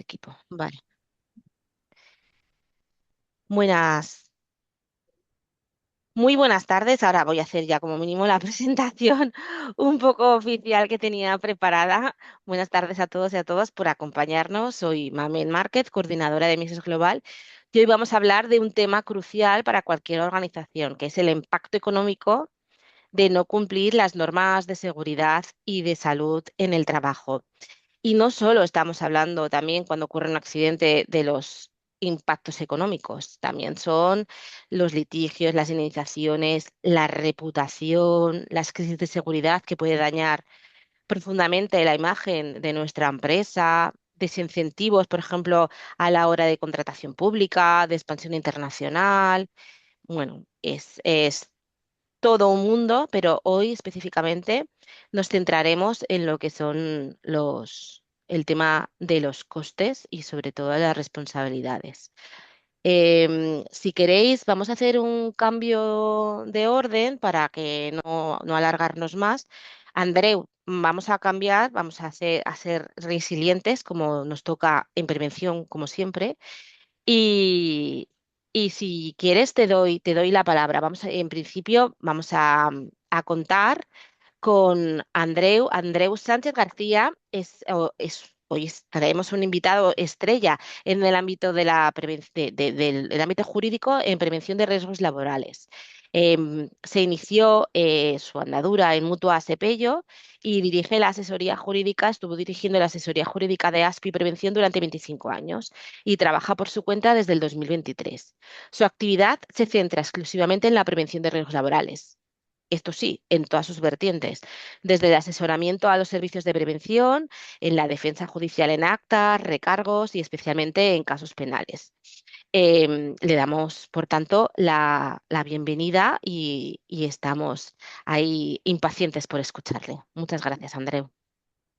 este equipo. Vale. Buenas, muy buenas tardes. Ahora voy a hacer ya como mínimo la presentación un poco oficial que tenía preparada. Buenas tardes a todos y a todas por acompañarnos. Soy Mamen Márquez, coordinadora de Mises Global. Y hoy vamos a hablar de un tema crucial para cualquier organización, que es el impacto económico de no cumplir las normas de seguridad y de salud en el trabajo. Y no solo estamos hablando también cuando ocurre un accidente de los impactos económicos, también son los litigios, las indemnizaciones, la reputación, las crisis de seguridad que puede dañar profundamente la imagen de nuestra empresa, desincentivos, por ejemplo, a la hora de contratación pública, de expansión internacional. Bueno, es todo un mundo, pero hoy específicamente nos centraremos en lo que son el tema de los costes y sobre todo las responsabilidades. Si queréis, vamos a hacer un cambio de orden para que no alargarnos más. Andreu, vamos a cambiar, vamos a ser resilientes como nos toca en prevención, como siempre. Y, y si quieres, te doy la palabra. En principio, a contar con Andreu Sánchez García. Traemos un invitado estrella en el ámbito de del ámbito jurídico en prevención de riesgos laborales. Se inició su andadura en Mutua Sepello y dirige la asesoría jurídica, estuvo dirigiendo la asesoría jurídica de ASPI Prevención durante 25 años y trabaja por su cuenta desde el 2023. Su actividad se centra exclusivamente en la prevención de riesgos laborales. Esto sí, en todas sus vertientes, desde el asesoramiento a los servicios de prevención, en la defensa judicial en actas, recargos y especialmente en casos penales. Le damos, por tanto, la bienvenida y estamos ahí impacientes por escucharle. Muchas gracias, Andreu.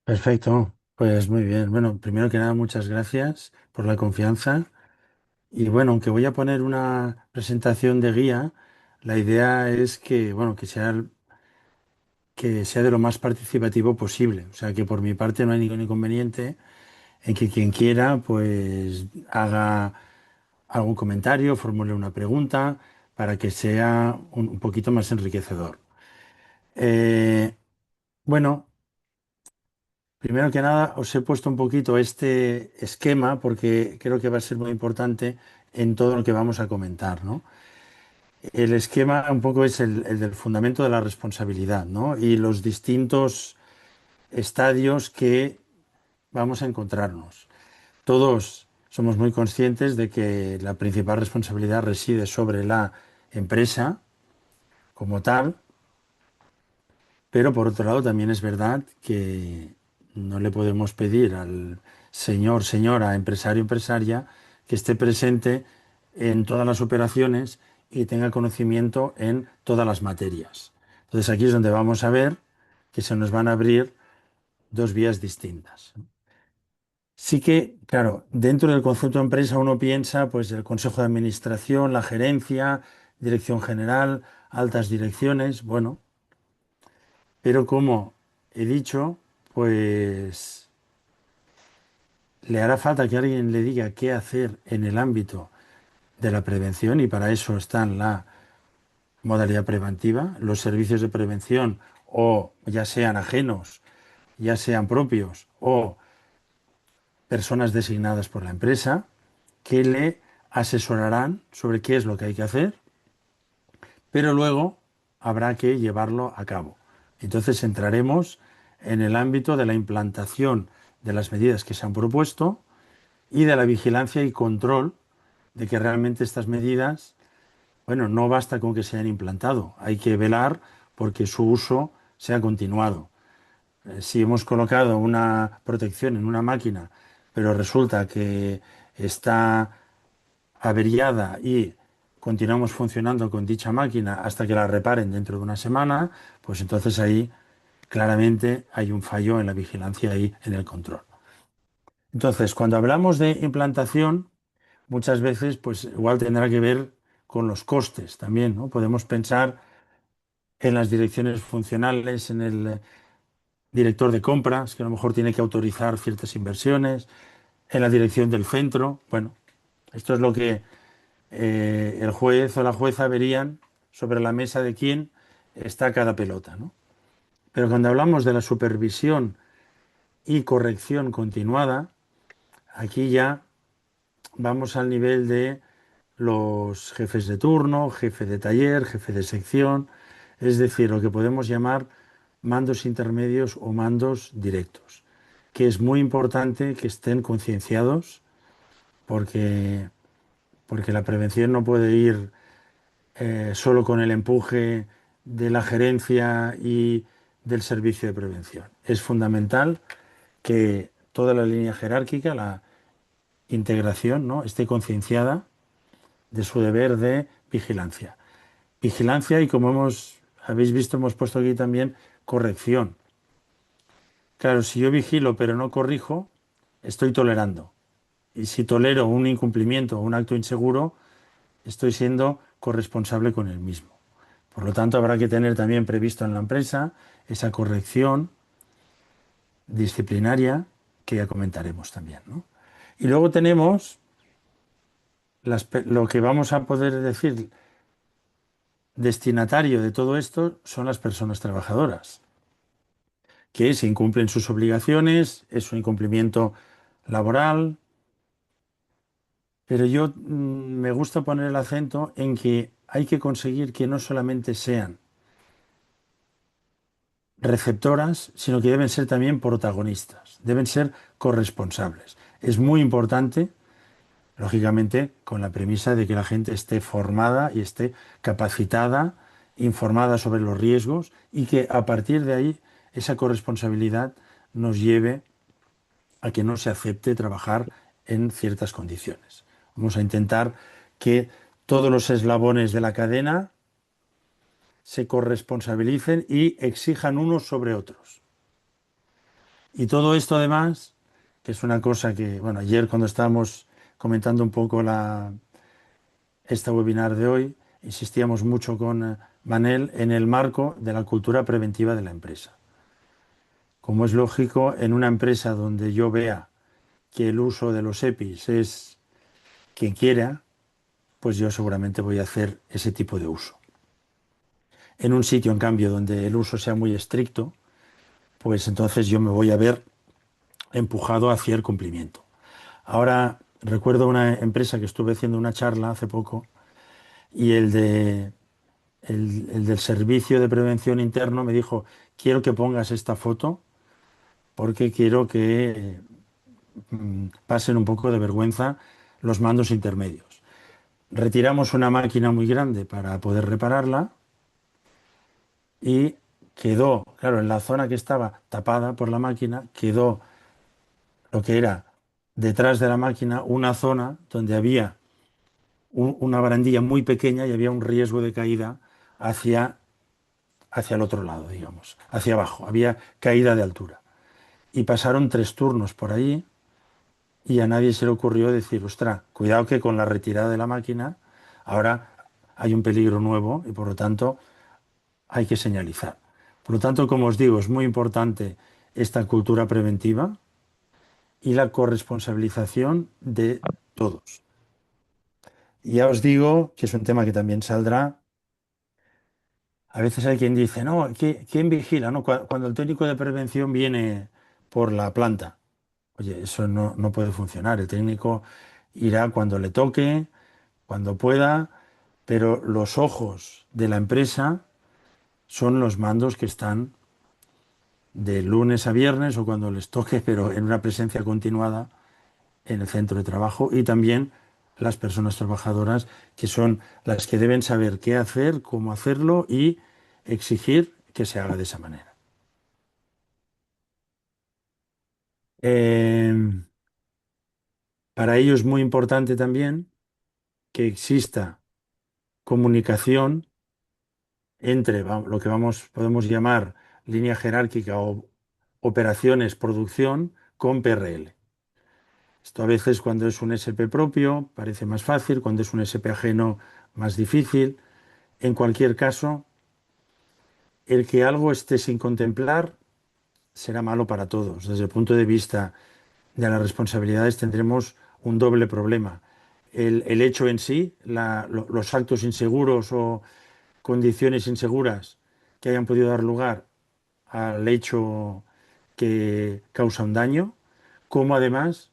Perfecto, pues muy bien. Bueno, primero que nada, muchas gracias por la confianza. Y bueno, aunque voy a poner una presentación de guía, la idea es que, bueno, que sea de lo más participativo posible. O sea, que por mi parte no hay ningún inconveniente en que quien quiera, pues haga algún comentario, formule una pregunta para que sea un poquito más enriquecedor. Eh, bueno. Primero que nada, os he puesto un poquito este esquema porque creo que va a ser muy importante en todo lo que vamos a comentar, ¿no? El esquema un poco es el del fundamento de la responsabilidad, ¿no? Y los distintos estadios que vamos a encontrarnos. Todos somos muy conscientes de que la principal responsabilidad reside sobre la empresa como tal, pero por otro lado también es verdad que no le podemos pedir al señor, señora, empresario, empresaria que esté presente en todas las operaciones y tenga conocimiento en todas las materias. Entonces aquí es donde vamos a ver que se nos van a abrir dos vías distintas. Sí que, claro, dentro del concepto de empresa uno piensa pues el consejo de administración, la gerencia, dirección general, altas direcciones, bueno, pero como he dicho, pues le hará falta que alguien le diga qué hacer en el ámbito de la prevención y para eso están la modalidad preventiva, los servicios de prevención o ya sean ajenos, ya sean propios o personas designadas por la empresa que le asesorarán sobre qué es lo que hay que hacer, pero luego habrá que llevarlo a cabo. Entonces entraremos en el ámbito de la implantación de las medidas que se han propuesto y de la vigilancia y control de que realmente estas medidas, bueno, no basta con que se hayan implantado, hay que velar porque su uso sea continuado. Si hemos colocado una protección en una máquina, pero resulta que está averiada y continuamos funcionando con dicha máquina hasta que la reparen dentro de una semana, pues entonces ahí claramente hay un fallo en la vigilancia y en el control. Entonces, cuando hablamos de implantación, muchas veces pues igual tendrá que ver con los costes también, ¿no? Podemos pensar en las direcciones funcionales, en el director de compras, que a lo mejor tiene que autorizar ciertas inversiones, en la dirección del centro. Bueno, esto es lo que el juez o la jueza verían sobre la mesa de quién está cada pelota, ¿no? Pero cuando hablamos de la supervisión y corrección continuada, aquí ya vamos al nivel de los jefes de turno, jefe de taller, jefe de sección, es decir, lo que podemos llamar mandos intermedios o mandos directos, que es muy importante que estén concienciados porque, porque la prevención no puede ir solo con el empuje de la gerencia y del servicio de prevención. Es fundamental que toda la línea jerárquica, la integración, ¿no?, esté concienciada de su deber de vigilancia. Vigilancia y como habéis visto, hemos puesto aquí también corrección. Claro, si yo vigilo pero no corrijo, estoy tolerando. Y si tolero un incumplimiento o un acto inseguro, estoy siendo corresponsable con el mismo. Por lo tanto, habrá que tener también previsto en la empresa esa corrección disciplinaria que ya comentaremos también, ¿no? Y luego tenemos lo que vamos a poder decir destinatario de todo esto son las personas trabajadoras, que si incumplen sus obligaciones, es un incumplimiento laboral, pero yo me gusta poner el acento en que hay que conseguir que no solamente sean receptoras, sino que deben ser también protagonistas, deben ser corresponsables. Es muy importante, lógicamente, con la premisa de que la gente esté formada y esté capacitada, informada sobre los riesgos y que a partir de ahí esa corresponsabilidad nos lleve a que no se acepte trabajar en ciertas condiciones. Vamos a intentar que todos los eslabones de la cadena se corresponsabilicen y exijan unos sobre otros. Y todo esto además, que es una cosa que, bueno, ayer cuando estábamos comentando un poco esta webinar de hoy, insistíamos mucho con Manel en el marco de la cultura preventiva de la empresa. Como es lógico, en una empresa donde yo vea que el uso de los EPIs es quien quiera, pues yo seguramente voy a hacer ese tipo de uso. En un sitio, en cambio, donde el uso sea muy estricto, pues entonces yo me voy a ver empujado hacia el cumplimiento. Ahora recuerdo una empresa que estuve haciendo una charla hace poco y el del servicio de prevención interno me dijo, quiero que pongas esta foto porque quiero que pasen un poco de vergüenza los mandos intermedios. Retiramos una máquina muy grande para poder repararla y quedó, claro, en la zona que estaba tapada por la máquina, quedó lo que era detrás de la máquina una zona donde había una barandilla muy pequeña y había un riesgo de caída hacia, hacia el otro lado, digamos, hacia abajo. Había caída de altura. Y pasaron 3 turnos por allí y a nadie se le ocurrió decir, ostras, cuidado que con la retirada de la máquina ahora hay un peligro nuevo y por lo tanto hay que señalizar. Por lo tanto, como os digo, es muy importante esta cultura preventiva y la corresponsabilización de todos. Y ya os digo que es un tema que también saldrá. A veces hay quien dice, no, ¿quién vigila? ¿No? Cuando el técnico de prevención viene por la planta. Oye, eso no puede funcionar. El técnico irá cuando le toque, cuando pueda, pero los ojos de la empresa son los mandos que están de lunes a viernes o cuando les toque, pero en una presencia continuada en el centro de trabajo y también las personas trabajadoras que son las que deben saber qué hacer, cómo hacerlo y exigir que se haga de esa manera. Eh, para ello es muy importante también que exista comunicación entre lo que podemos llamar línea jerárquica o operaciones, producción con PRL. Esto a veces cuando es un SP propio parece más fácil, cuando es un SP ajeno más difícil. En cualquier caso, el que algo esté sin contemplar será malo para todos, desde el punto de vista de las responsabilidades tendremos un doble problema. El hecho en sí, los actos inseguros o condiciones inseguras que hayan podido dar lugar al hecho que causa un daño, como además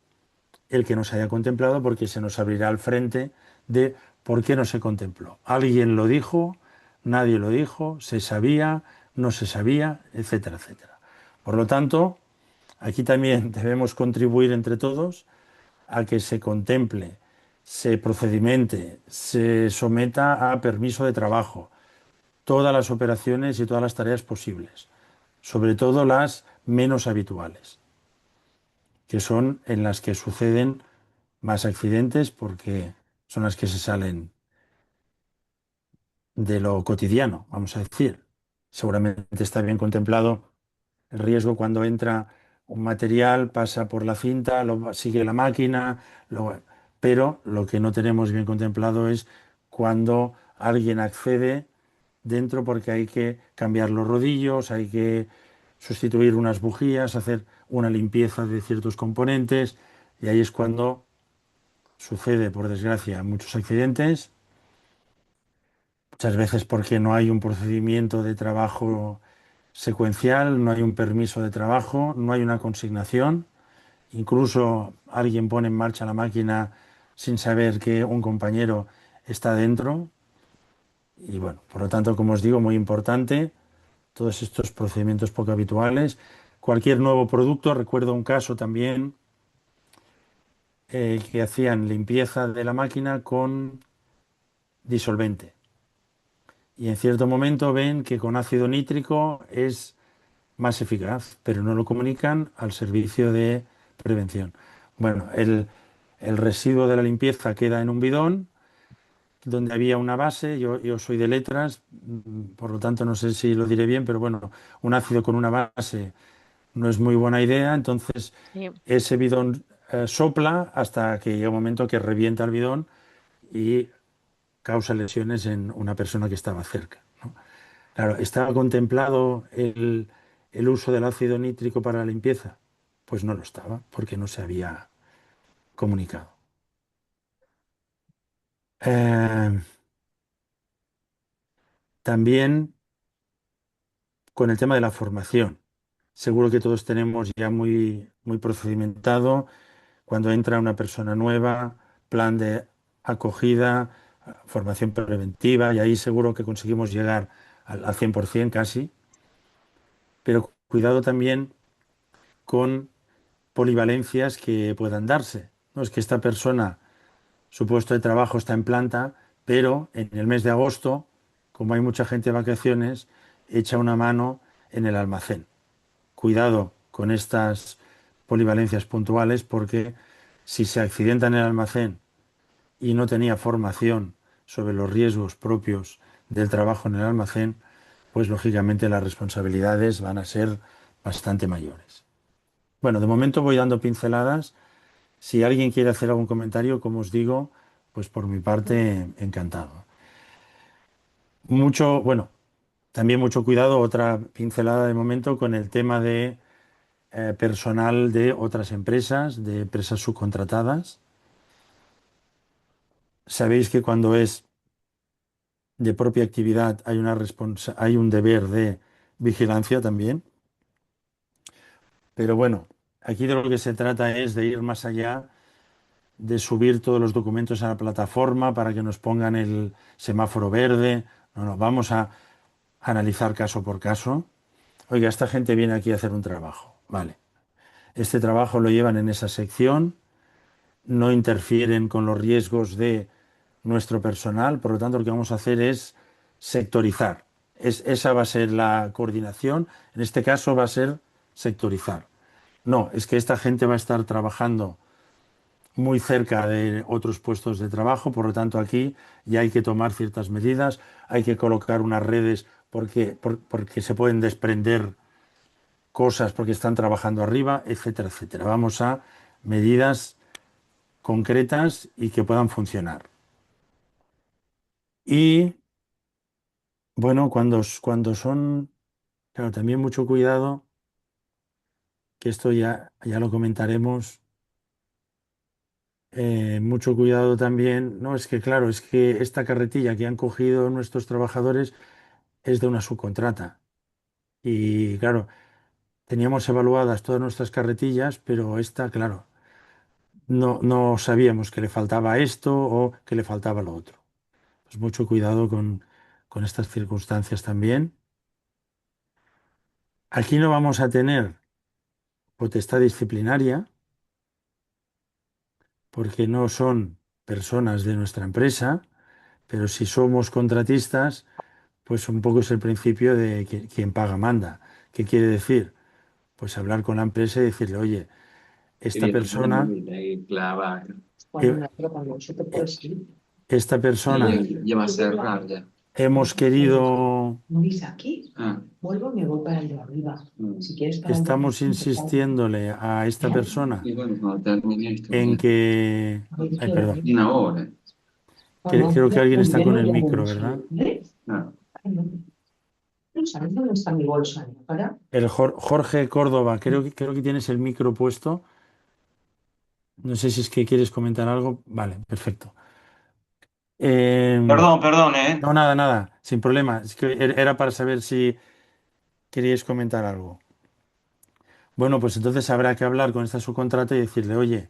el que no se haya contemplado, porque se nos abrirá al frente de por qué no se contempló. Alguien lo dijo, nadie lo dijo, se sabía, no se sabía, etcétera, etcétera. Por lo tanto, aquí también debemos contribuir entre todos a que se contemple, se procedimente, se someta a permiso de trabajo, todas las operaciones y todas las tareas posibles, sobre todo las menos habituales, que son en las que suceden más accidentes porque son las que se salen de lo cotidiano, vamos a decir. Seguramente está bien contemplado el riesgo cuando entra un material, pasa por la cinta, lo sigue la máquina, pero lo que no tenemos bien contemplado es cuando alguien accede dentro porque hay que cambiar los rodillos, hay que sustituir unas bujías, hacer una limpieza de ciertos componentes y ahí es cuando sucede, por desgracia, muchos accidentes, muchas veces porque no hay un procedimiento de trabajo secuencial, no hay un permiso de trabajo, no hay una consignación. Incluso alguien pone en marcha la máquina sin saber que un compañero está dentro. Y bueno, por lo tanto, como os digo, muy importante todos estos procedimientos poco habituales. Cualquier nuevo producto, recuerdo un caso también que hacían limpieza de la máquina con disolvente. Y en cierto momento ven que con ácido nítrico es más eficaz, pero no lo comunican al servicio de prevención. Bueno, el residuo de la limpieza queda en un bidón donde había una base, yo soy de letras, por lo tanto no sé si lo diré bien, pero bueno, un ácido con una base no es muy buena idea, entonces Sí. ese bidón sopla hasta que llega un momento que revienta el bidón y causa lesiones en una persona que estaba cerca, ¿no? Claro, ¿estaba contemplado el uso del ácido nítrico para la limpieza? Pues no lo estaba, porque no se había comunicado. Eh, También con el tema de la formación. Seguro que todos tenemos ya muy procedimentado cuando entra una persona nueva, plan de acogida, formación preventiva, y ahí seguro que conseguimos llegar al 100% casi, pero cuidado también con polivalencias que puedan darse. No es que esta persona, su puesto de trabajo está en planta, pero en el mes de agosto, como hay mucha gente de vacaciones, echa una mano en el almacén. Cuidado con estas polivalencias puntuales porque si se accidenta en el almacén y no tenía formación sobre los riesgos propios del trabajo en el almacén, pues lógicamente las responsabilidades van a ser bastante mayores. Bueno, de momento voy dando pinceladas. Si alguien quiere hacer algún comentario, como os digo, pues por mi parte, encantado. Mucho, bueno, también mucho cuidado, otra pincelada de momento con el tema de personal de otras empresas, de empresas subcontratadas. Sabéis que cuando es de propia actividad hay hay un deber de vigilancia también, pero bueno, aquí de lo que se trata es de ir más allá, de subir todos los documentos a la plataforma para que nos pongan el semáforo verde. No, no, vamos a analizar caso por caso. Oiga, esta gente viene aquí a hacer un trabajo. Vale. Este trabajo lo llevan en esa sección, no interfieren con los riesgos de nuestro personal, por lo tanto lo que vamos a hacer es sectorizar. Esa va a ser la coordinación, en este caso va a ser sectorizar. No, es que esta gente va a estar trabajando muy cerca de otros puestos de trabajo, por lo tanto aquí ya hay que tomar ciertas medidas, hay que colocar unas redes porque se pueden desprender cosas porque están trabajando arriba, etcétera, etcétera. Vamos a medidas concretas y que puedan funcionar. Y bueno, cuando son, claro, también mucho cuidado, que esto ya lo comentaremos, Mucho cuidado también. No, es que claro, es que esta carretilla que han cogido nuestros trabajadores es de una subcontrata. Y claro, teníamos evaluadas todas nuestras carretillas, pero esta, claro, no sabíamos que le faltaba esto o que le faltaba lo otro. Pues mucho cuidado con estas circunstancias también. Aquí no vamos a tener potestad disciplinaria porque no son personas de nuestra empresa, pero si somos contratistas, pues un poco es el principio de que quien paga manda. ¿Qué quiere decir? Pues hablar con la empresa y decirle, oye, esta persona, Cuando eh, me abro, cuando eso te eh, puedes ir. esta persona Ya va a ser ya. hemos querido, No dice aquí, vuelvo y me voy para el de arriba. Si quieres para el de estamos arriba, pues sale. insistiéndole a esta ¿Eh? persona Y bueno, cuando termine esto, en ya. que, A ver, ay, ¿qué hora perdón, es? Una hora. creo que alguien Pues está ya con no el llamo micro, más. ¿verdad? ¿Ves? Ay, no. No sabes dónde está mi bolsa, ¿no? Para. El Jorge Córdoba, creo que tienes el micro puesto. No sé si es que quieres comentar algo. Vale, perfecto. Eh, Perdón, perdón, ¿eh? no, nada, nada, sin problema. Es que era para saber si queríais comentar algo. Bueno, pues entonces habrá que hablar con esta subcontrata y decirle, oye,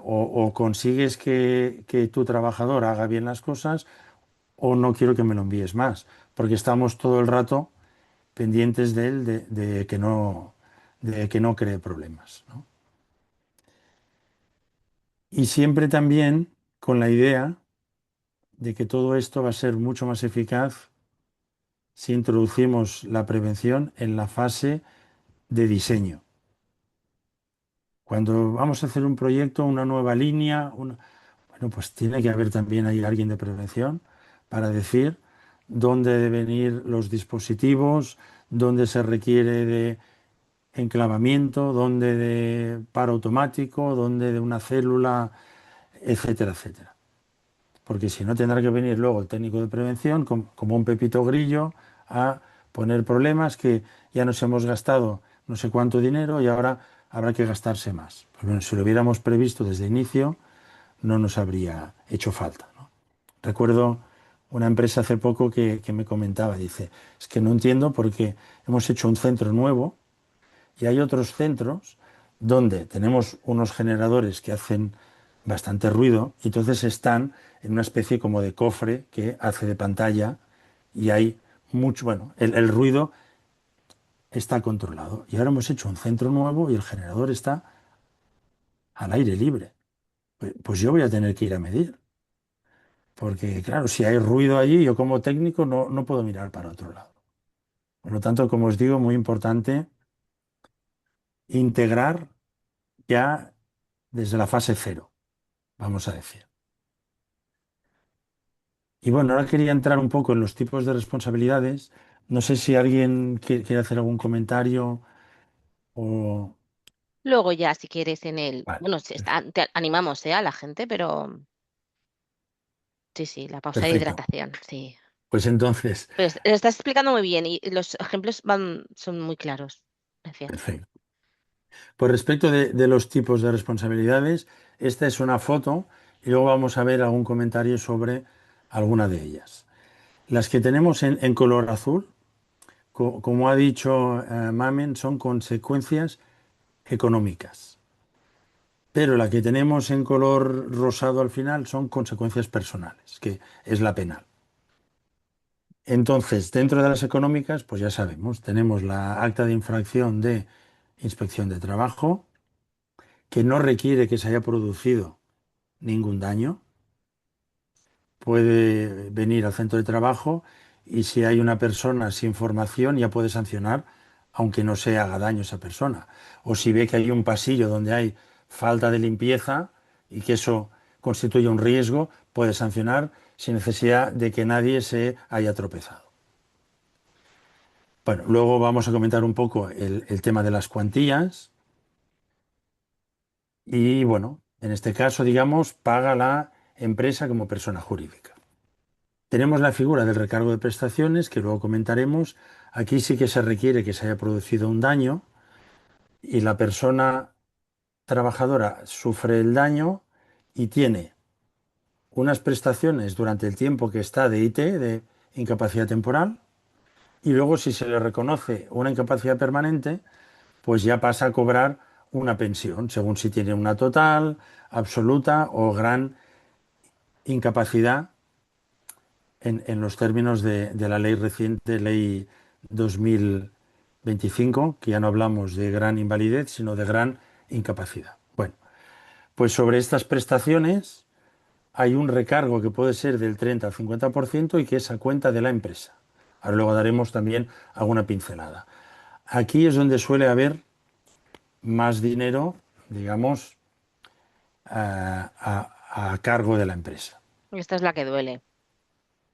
o consigues que tu trabajador haga bien las cosas o no quiero que me lo envíes más, porque estamos todo el rato pendientes de él de que no cree problemas, ¿no? Y siempre también con la idea de que todo esto va a ser mucho más eficaz si introducimos la prevención en la fase de diseño. Cuando vamos a hacer un proyecto, una nueva línea, bueno, pues tiene que haber también ahí alguien de prevención para decir dónde deben ir los dispositivos, dónde se requiere de enclavamiento, dónde de paro automático, dónde de una célula, etcétera, etcétera. Porque si no tendrá que venir luego el técnico de prevención como un pepito grillo a poner problemas que ya nos hemos gastado no sé cuánto dinero y ahora habrá que gastarse más. Pues bueno, si lo hubiéramos previsto desde el inicio, no nos habría hecho falta, ¿no? Recuerdo una empresa hace poco que me comentaba, dice, es que no entiendo porque hemos hecho un centro nuevo y hay otros centros donde tenemos unos generadores que hacen bastante ruido y entonces están en una especie como de cofre que hace de pantalla y hay mucho, bueno, el ruido está controlado. Y ahora hemos hecho un centro nuevo y el generador está al aire libre. Pues yo voy a tener que ir a medir, porque claro, si hay ruido allí, yo como técnico no puedo mirar para otro lado. Por lo tanto, como os digo, muy importante integrar ya desde la fase cero, vamos a decir. Y bueno, ahora quería entrar un poco en los tipos de responsabilidades. No sé si alguien quiere hacer algún comentario o... Luego ya, si quieres, en el... Vale, Bueno, te animamos, a la gente, pero sí, sí, la pausa de perfecto. hidratación, sí. Pues entonces, Pero lo estás explicando muy bien y los ejemplos son muy claros. Gracias. perfecto. Pues respecto de los tipos de responsabilidades, esta es una foto y luego vamos a ver algún comentario sobre alguna de ellas. Las que tenemos en color azul, como ha dicho Mamen, son consecuencias económicas. Pero la que tenemos en color rosado al final son consecuencias personales, que es la penal. Entonces, dentro de las económicas, pues ya sabemos, tenemos la acta de infracción de inspección de trabajo, que no requiere que se haya producido ningún daño. Puede venir al centro de trabajo y si hay una persona sin formación ya puede sancionar aunque no se haga daño a esa persona. O si ve que hay un pasillo donde hay falta de limpieza y que eso constituye un riesgo, puede sancionar sin necesidad de que nadie se haya tropezado. Bueno, luego vamos a comentar un poco el tema de las cuantías y bueno, en este caso, digamos, paga la empresa como persona jurídica. Tenemos la figura del recargo de prestaciones, que luego comentaremos. Aquí sí que se requiere que se haya producido un daño y la persona trabajadora sufre el daño y tiene unas prestaciones durante el tiempo que está de IT, de incapacidad temporal, y luego si se le reconoce una incapacidad permanente, pues ya pasa a cobrar una pensión, según si tiene una total, absoluta o gran incapacidad en los términos de la ley reciente, ley 2025, que ya no hablamos de gran invalidez, sino de gran incapacidad. Bueno, pues sobre estas prestaciones hay un recargo que puede ser del 30 al 50% y que es a cuenta de la empresa. Ahora luego daremos también alguna pincelada. Aquí es donde suele haber más dinero, digamos, a cargo de la empresa. Esta es la que duele.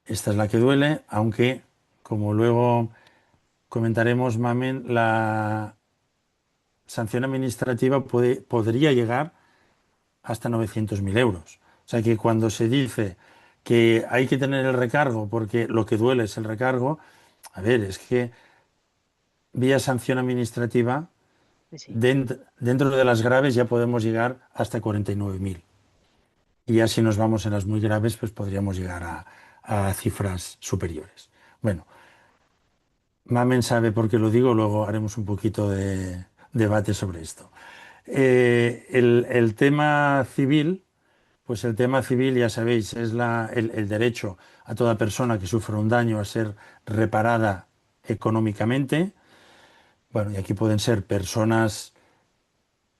Esta es la que duele, aunque, como luego comentaremos, Mamen, la sanción administrativa podría llegar hasta 900.000 euros. O sea que cuando se dice que hay que tener el recargo porque lo que duele es el recargo, a ver, es que vía sanción administrativa, Sí, sí. dentro de las graves ya podemos llegar hasta 49.000. Y ya si nos vamos en las muy graves, pues podríamos llegar a cifras superiores. Bueno, Mamen sabe por qué lo digo, luego haremos un poquito de debate sobre esto. El tema civil, pues el tema civil, ya sabéis, es el derecho a toda persona que sufra un daño a ser reparada económicamente. Bueno, y aquí pueden ser personas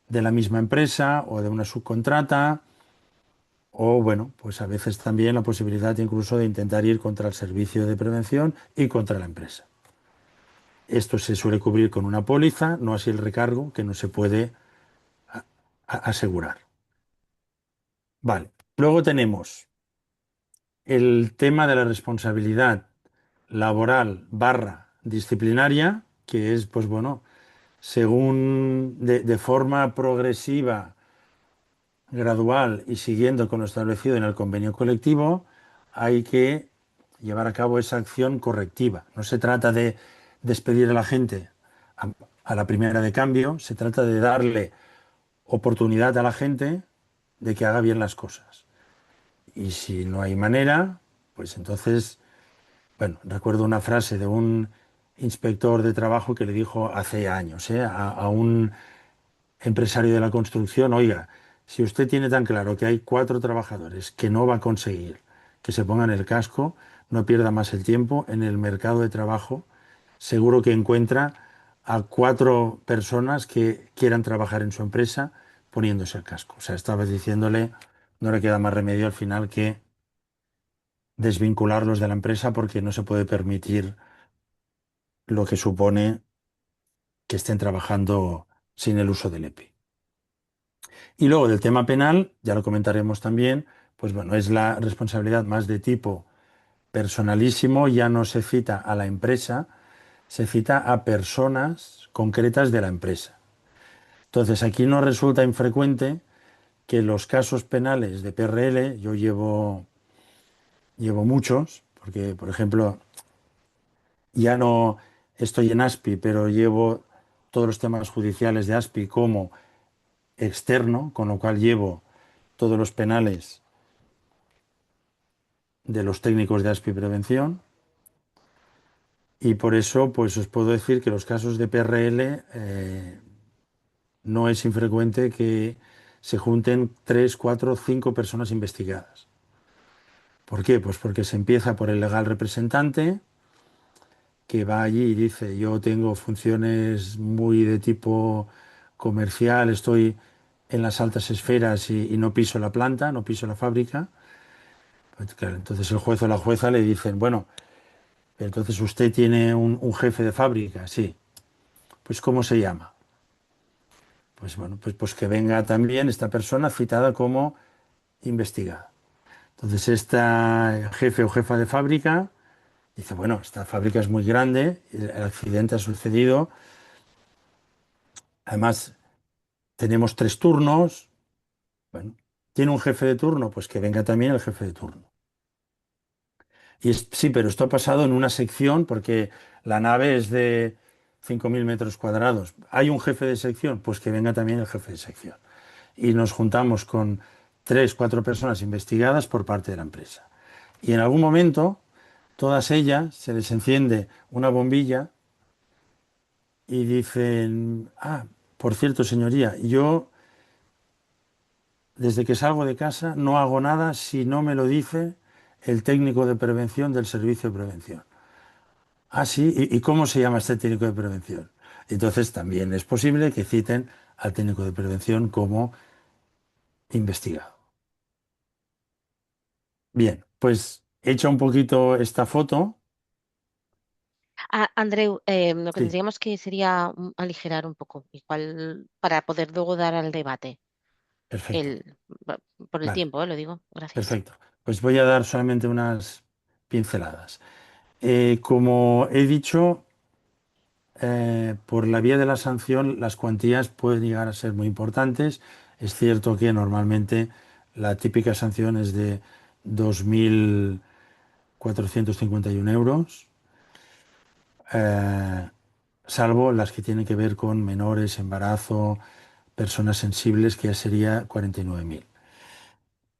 de la misma empresa o de una subcontrata, o bueno, pues a veces también la posibilidad incluso de intentar ir contra el servicio de prevención y contra la empresa. Esto se suele cubrir con una póliza, no así el recargo, que no se puede asegurar. Vale. Luego tenemos el tema de la responsabilidad laboral barra disciplinaria, que es, pues bueno, según de forma progresiva, gradual y siguiendo con lo establecido en el convenio colectivo, hay que llevar a cabo esa acción correctiva. No se trata de despedir a la gente a, a la primera de cambio, se trata de darle oportunidad a la gente de que haga bien las cosas. Y si no hay manera, pues entonces, bueno, recuerdo una frase de un inspector de trabajo que le dijo hace años, a un empresario de la construcción, oiga, si usted tiene tan claro que hay 4 trabajadores que no va a conseguir que se pongan el casco, no pierda más el tiempo en el mercado de trabajo. Seguro que encuentra a 4 personas que quieran trabajar en su empresa poniéndose el casco. O sea, estaba diciéndole, no le queda más remedio al final que desvincularlos de la empresa porque no se puede permitir lo que supone que estén trabajando sin el uso del EPI. Y luego del tema penal, ya lo comentaremos también, pues bueno, es la responsabilidad más de tipo personalísimo, ya no se cita a la empresa, se cita a personas concretas de la empresa. Entonces aquí no resulta infrecuente que los casos penales de PRL, yo llevo muchos, porque por ejemplo ya no estoy en ASPI, pero llevo todos los temas judiciales de ASPI como externo, con lo cual llevo todos los penales de los técnicos de ASPI Prevención y por eso pues os puedo decir que los casos de PRL no es infrecuente que se junten 3, 4, 5 personas investigadas. ¿Por qué? Pues porque se empieza por el legal representante que va allí y dice yo tengo funciones muy de tipo comercial, estoy en las altas esferas y no piso la planta, no piso la fábrica. Pues, claro, entonces el juez o la jueza le dicen, bueno, entonces usted tiene un jefe de fábrica, sí. Pues ¿cómo se llama? Pues bueno, pues que venga también esta persona citada como investigada. Entonces esta jefe o jefa de fábrica dice, bueno, esta fábrica es muy grande, el accidente ha sucedido, además tenemos 3 turnos, bueno, ¿tiene un jefe de turno? Pues que venga también el jefe de turno. Y sí, pero esto ha pasado en una sección porque la nave es de 5.000 metros cuadrados. ¿Hay un jefe de sección? Pues que venga también el jefe de sección. Y nos juntamos con tres, cuatro personas investigadas por parte de la empresa. Y en algún momento, todas ellas se les enciende una bombilla y dicen, ah, por cierto, señoría, yo desde que salgo de casa no hago nada si no me lo dice el técnico de prevención del servicio de prevención. Ah, sí, ¿y cómo se llama este técnico de prevención? Entonces también es posible que citen al técnico de prevención como investigado. Bien, pues hecha un poquito esta foto. Ah, Andreu, lo que Sí, tendríamos que sería aligerar un poco, igual para poder luego dar al debate. perfecto. El, va- por el Vale, tiempo, lo digo. Gracias. perfecto. Pues voy a dar solamente unas pinceladas. Como he dicho, por la vía de la sanción, las cuantías pueden llegar a ser muy importantes. Es cierto que normalmente la típica sanción es de 2.451 euros, eh, salvo las que tienen que ver con menores, embarazo, personas sensibles, que ya sería 49.000.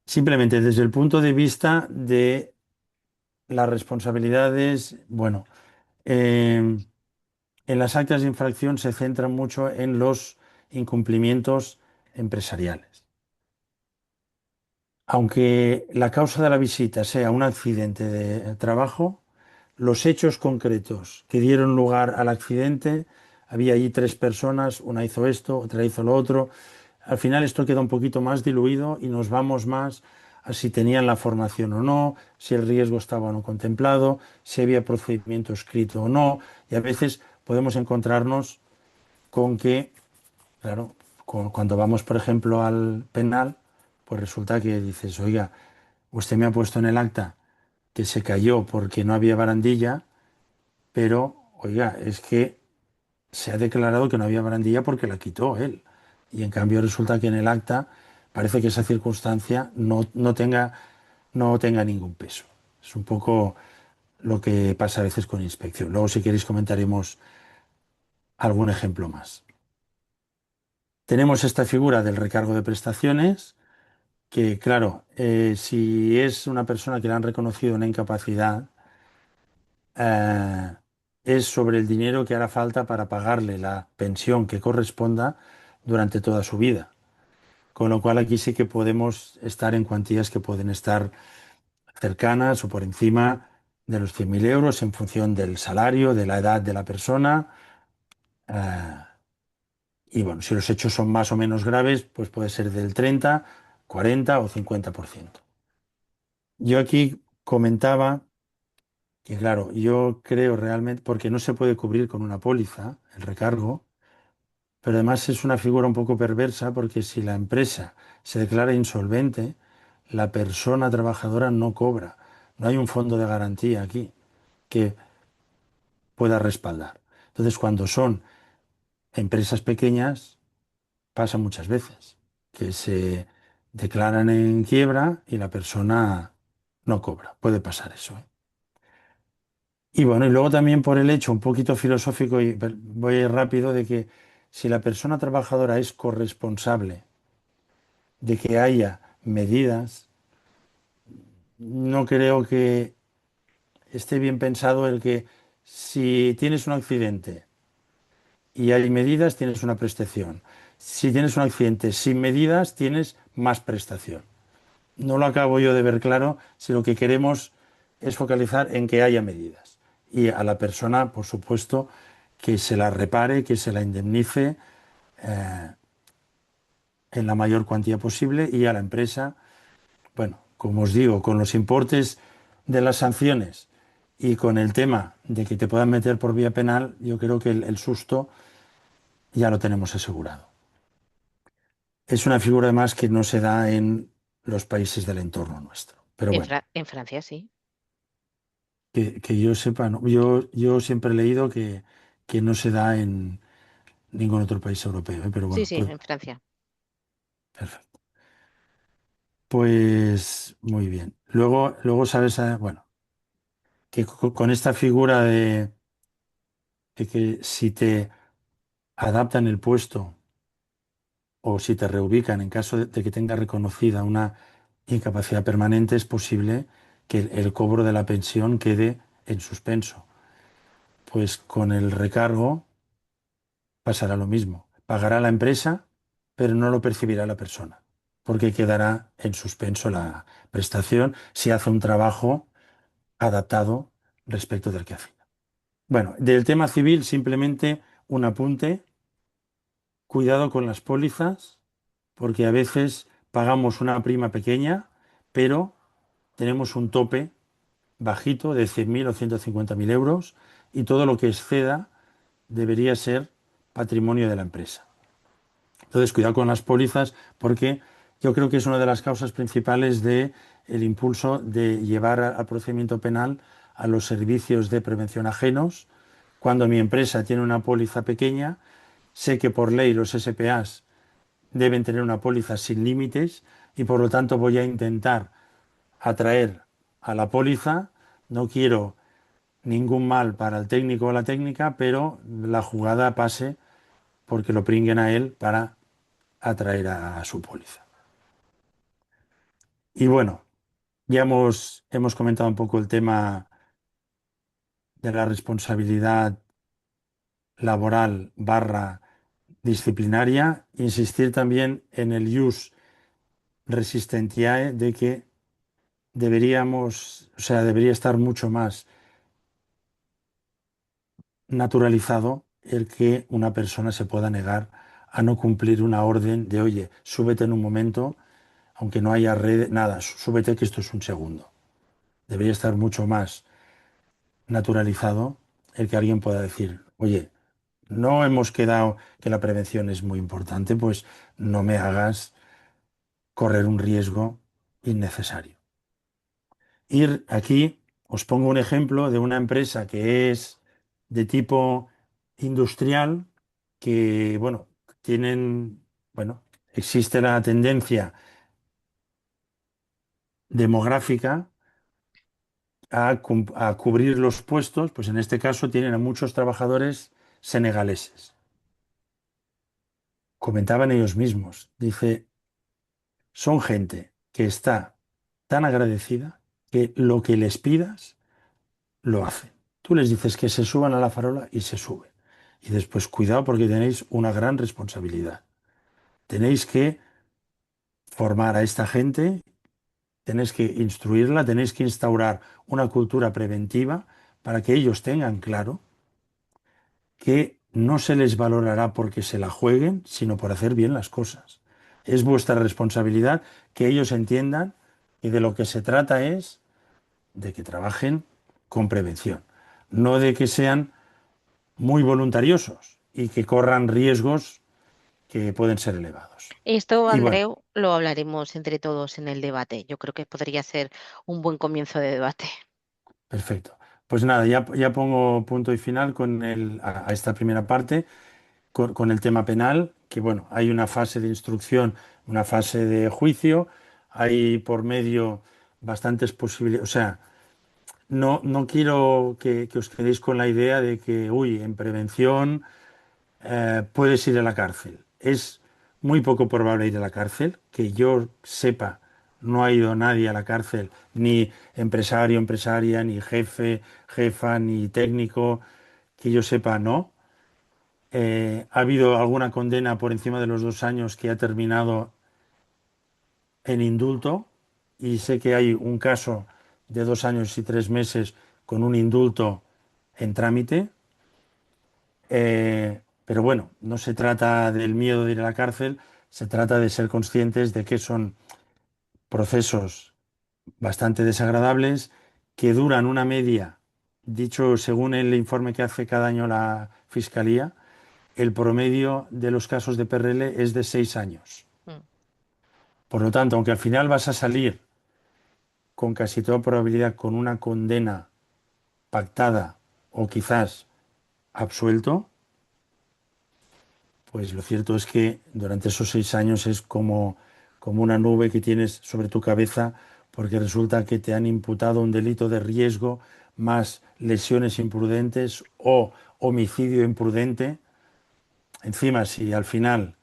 Simplemente desde el punto de vista de las responsabilidades, bueno, eh, en las actas de infracción se centran mucho en los incumplimientos empresariales. Aunque la causa de la visita sea un accidente de trabajo, los hechos concretos que dieron lugar al accidente, había allí tres personas, una hizo esto, otra hizo lo otro. Al final esto queda un poquito más diluido y nos vamos más a si tenían la formación o no, si el riesgo estaba o no contemplado, si había procedimiento escrito o no. Y a veces podemos encontrarnos con que, claro, cuando vamos, por ejemplo, al penal, pues resulta que dices, oiga, usted me ha puesto en el acta que se cayó porque no había barandilla, pero, oiga, es que se ha declarado que no había barandilla porque la quitó él. Y en cambio resulta que en el acta parece que esa circunstancia no tenga ningún peso. Es un poco lo que pasa a veces con inspección. Luego, si queréis, comentaremos algún ejemplo más. Tenemos esta figura del recargo de prestaciones, que claro, si es una persona que le han reconocido una incapacidad, eh, es sobre el dinero que hará falta para pagarle la pensión que corresponda durante toda su vida. Con lo cual aquí sí que podemos estar en cuantías que pueden estar cercanas o por encima de los 100.000 euros en función del salario, de la edad de la persona. eh, y bueno, si los hechos son más o menos graves, pues puede ser del 30, 40 o 50%. Yo aquí comentaba que, claro, yo creo realmente, porque no se puede cubrir con una póliza el recargo, pero además es una figura un poco perversa porque si la empresa se declara insolvente, la persona trabajadora no cobra. No hay un fondo de garantía aquí que pueda respaldar. Entonces, cuando son empresas pequeñas, pasa muchas veces que se declaran en quiebra y la persona no cobra. Puede pasar eso, ¿eh? Y bueno, y luego también por el hecho un poquito filosófico, y voy a ir rápido, de que si la persona trabajadora es corresponsable de que haya medidas, no creo que esté bien pensado el que si tienes un accidente y hay medidas, tienes una prestación. Si tienes un accidente sin medidas, tienes más prestación. No lo acabo yo de ver claro si lo que queremos es focalizar en que haya medidas. Y a la persona, por supuesto, que se la repare, que se la indemnice en la mayor cuantía posible y a la empresa, bueno, como os digo, con los importes de las sanciones y con el tema de que te puedan meter por vía penal, yo creo que el susto ya lo tenemos asegurado. Es una figura además que no se da en los países del entorno nuestro. Pero bueno, En Francia, sí. que yo sepa, no. Yo siempre he leído que no se da en ningún otro país europeo, ¿eh? Pero Sí, bueno, sí, pues en Francia. perfecto. Pues muy bien. Luego sabes, bueno, que con esta figura de que si te adaptan el puesto o si te reubican en caso de que tenga reconocida una incapacidad permanente, es posible que el cobro de la pensión quede en suspenso. Pues con el recargo pasará lo mismo. Pagará la empresa, pero no lo percibirá la persona, porque quedará en suspenso la prestación si hace un trabajo adaptado respecto del que hacía. Bueno, del tema civil simplemente un apunte. Cuidado con las pólizas, porque a veces pagamos una prima pequeña, pero tenemos un tope bajito de 100.000 o 150.000 euros y todo lo que exceda debería ser patrimonio de la empresa. Entonces, cuidado con las pólizas porque yo creo que es una de las causas principales de el impulso de llevar al procedimiento penal a los servicios de prevención ajenos. Cuando mi empresa tiene una póliza pequeña, sé que por ley los SPAs deben tener una póliza sin límites y por lo tanto voy a intentar atraer a la póliza. No quiero ningún mal para el técnico o la técnica, pero la jugada pase porque lo pringuen a él para atraer a su póliza. Y bueno, ya hemos comentado un poco el tema de la responsabilidad laboral barra disciplinaria. Insistir también en el jus resistentiae de que deberíamos, o sea, debería estar mucho más naturalizado el que una persona se pueda negar a no cumplir una orden de, oye, súbete en un momento, aunque no haya red, nada, súbete que esto es un segundo. Debería estar mucho más naturalizado el que alguien pueda decir, oye, no hemos quedado que la prevención es muy importante, pues no me hagas correr un riesgo innecesario. Ir aquí, os pongo un ejemplo de una empresa que es de tipo industrial, que, bueno, tienen, bueno, existe la tendencia demográfica a cubrir los puestos, pues en este caso tienen a muchos trabajadores senegaleses. Comentaban ellos mismos, dice, son gente que está tan agradecida que lo que les pidas lo hacen. Tú les dices que se suban a la farola y se suben. Y después, cuidado porque tenéis una gran responsabilidad. Tenéis que formar a esta gente, tenéis que instruirla, tenéis que instaurar una cultura preventiva para que ellos tengan claro que no se les valorará porque se la jueguen, sino por hacer bien las cosas. Es vuestra responsabilidad que ellos entiendan y de lo que se trata es de que trabajen con prevención, no de que sean muy voluntariosos y que corran riesgos que pueden ser elevados. Esto, Y bueno, Andreu, lo hablaremos entre todos en el debate. Yo creo que podría ser un buen comienzo de debate. perfecto. Pues nada, ya pongo punto y final a esta primera parte con el tema penal, que bueno, hay una fase de instrucción, una fase de juicio, hay por medio bastantes posibilidades, o sea, no quiero que os quedéis con la idea de que, uy, en prevención puedes ir a la cárcel. Es muy poco probable ir a la cárcel, que yo sepa, no ha ido nadie a la cárcel, ni empresario, empresaria, ni jefe, jefa, ni técnico, que yo sepa, no. Ha habido alguna condena por encima de los 2 años que ha terminado en indulto y sé que hay un caso de 2 años y 3 meses con un indulto en trámite. Pero bueno, no se trata del miedo de ir a la cárcel, se trata de ser conscientes de que son procesos bastante desagradables que duran una media, dicho según el informe que hace cada año la Fiscalía, el promedio de los casos de PRL es de 6 años. Mm. Por lo tanto, aunque al final vas a salir con casi toda probabilidad con una condena pactada o quizás absuelto, pues lo cierto es que durante esos 6 años es como una nube que tienes sobre tu cabeza porque resulta que te han imputado un delito de riesgo más lesiones imprudentes o homicidio imprudente. Encima, si al final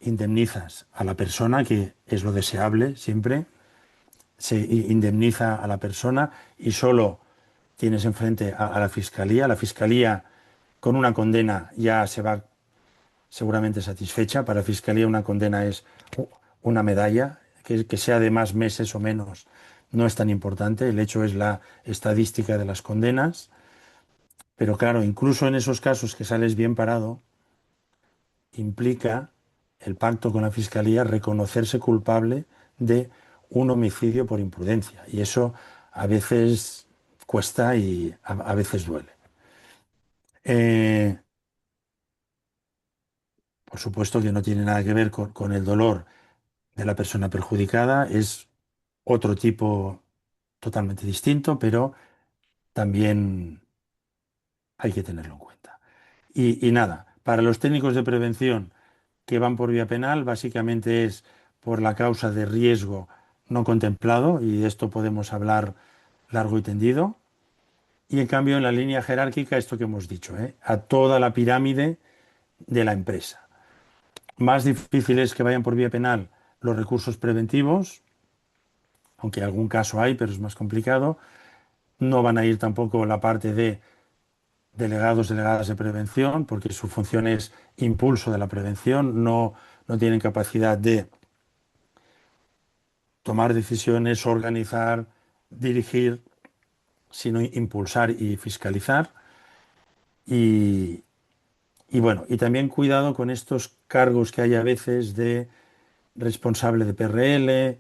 indemnizas a la persona, que es lo deseable siempre, se indemniza a la persona y solo tienes enfrente a la fiscalía. La fiscalía con una condena ya se va seguramente satisfecha. Para la fiscalía una condena es una medalla, que sea de más meses o menos no es tan importante. El hecho es la estadística de las condenas. Pero claro, incluso en esos casos que sales bien parado, implica el pacto con la fiscalía reconocerse culpable de un homicidio por imprudencia. Y eso a veces cuesta y a veces duele. Eh, por supuesto que no tiene nada que ver con el dolor de la persona perjudicada, es otro tipo totalmente distinto, pero también hay que tenerlo en cuenta. Y nada, para los técnicos de prevención que van por vía penal, básicamente es por la causa de riesgo no contemplado, y de esto podemos hablar largo y tendido. Y en cambio, en la línea jerárquica, esto que hemos dicho, a toda la pirámide de la empresa. Más difícil es que vayan por vía penal los recursos preventivos, aunque algún caso hay, pero es más complicado. No van a ir tampoco la parte de delegados, delegadas de prevención, porque su función es impulso de la prevención, no tienen capacidad de tomar decisiones, organizar, dirigir, sino impulsar y fiscalizar. Y, y bueno, y también cuidado con estos cargos que hay a veces de responsable de PRL,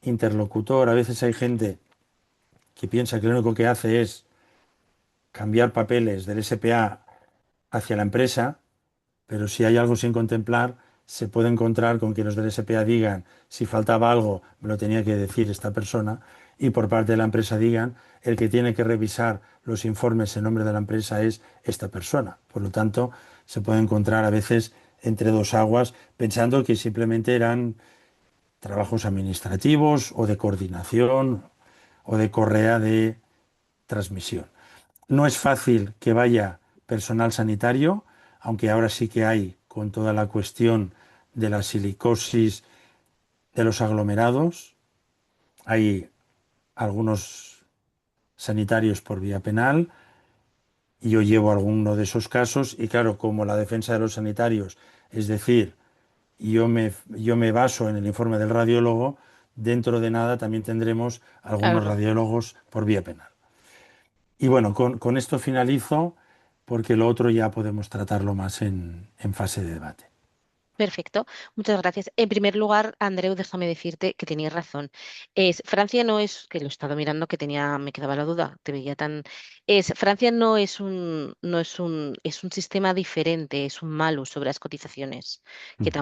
interlocutor. A veces hay gente que piensa que lo único que hace es cambiar papeles del SPA hacia la empresa, pero si hay algo sin contemplar, se puede encontrar con que los del SPA digan, si faltaba algo, me lo tenía que decir esta persona, y por parte de la empresa digan, el que tiene que revisar los informes en nombre de la empresa es esta persona. Por lo tanto, se puede encontrar a veces entre dos aguas, pensando que simplemente eran trabajos administrativos o de coordinación o de correa de transmisión. No es fácil que vaya personal sanitario, aunque ahora sí que hay con toda la cuestión de la silicosis de los aglomerados. Hay algunos sanitarios por vía penal y yo llevo alguno de esos casos y claro, como la defensa de los sanitarios, es decir, yo me baso en el informe del radiólogo, dentro de nada también tendremos algunos Claro. radiólogos por vía penal. Y bueno, con esto finalizo porque lo otro ya podemos tratarlo más en fase de debate. Perfecto, muchas gracias. En primer lugar, Andreu, déjame decirte que tenías razón. Francia no es, que lo he estado mirando, que tenía, me quedaba la duda, te veía tan. Francia es un sistema diferente, es un malus sobre las cotizaciones, que Mm.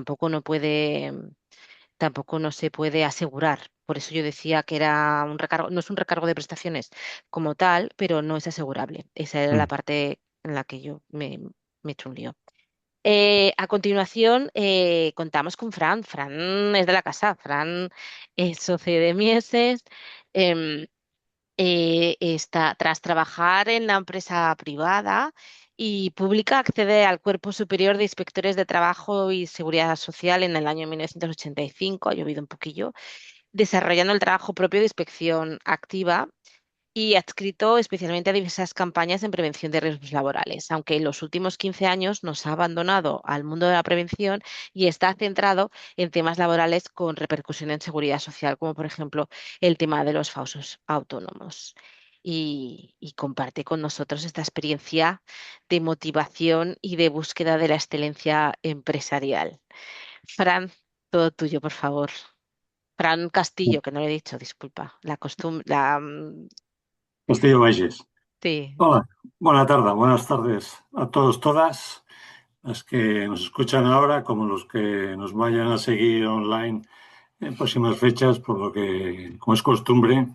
tampoco no se puede asegurar. Por eso yo decía que era un recargo, no es un recargo de prestaciones como tal, pero no es asegurable. Esa era la Mm. parte en la que yo me he hecho un lío. A continuación, contamos con Fran. Fran es de la casa. Fran es socio de Mieses. em, Está, tras trabajar en la empresa privada y pública, accede al Cuerpo Superior de Inspectores de Trabajo y Seguridad Social en el año 1985. Ha llovido un poquillo, desarrollando el trabajo propio de inspección activa y adscrito especialmente a diversas campañas en prevención de riesgos laborales, aunque en los últimos 15 años nos ha abandonado al mundo de la prevención y está centrado en temas laborales con repercusión en seguridad social, como por ejemplo el tema de los falsos autónomos. Y comparte con nosotros esta experiencia de motivación y de búsqueda de la excelencia empresarial. Fran, todo tuyo, por favor. Fran Castillo, que no le he dicho, disculpa. La costumbre, Castillo Valles. sí. Hola, buenas tardes a todos, todas, las que nos escuchan ahora, como los que nos vayan a seguir online en próximas fechas, por lo que, como es costumbre,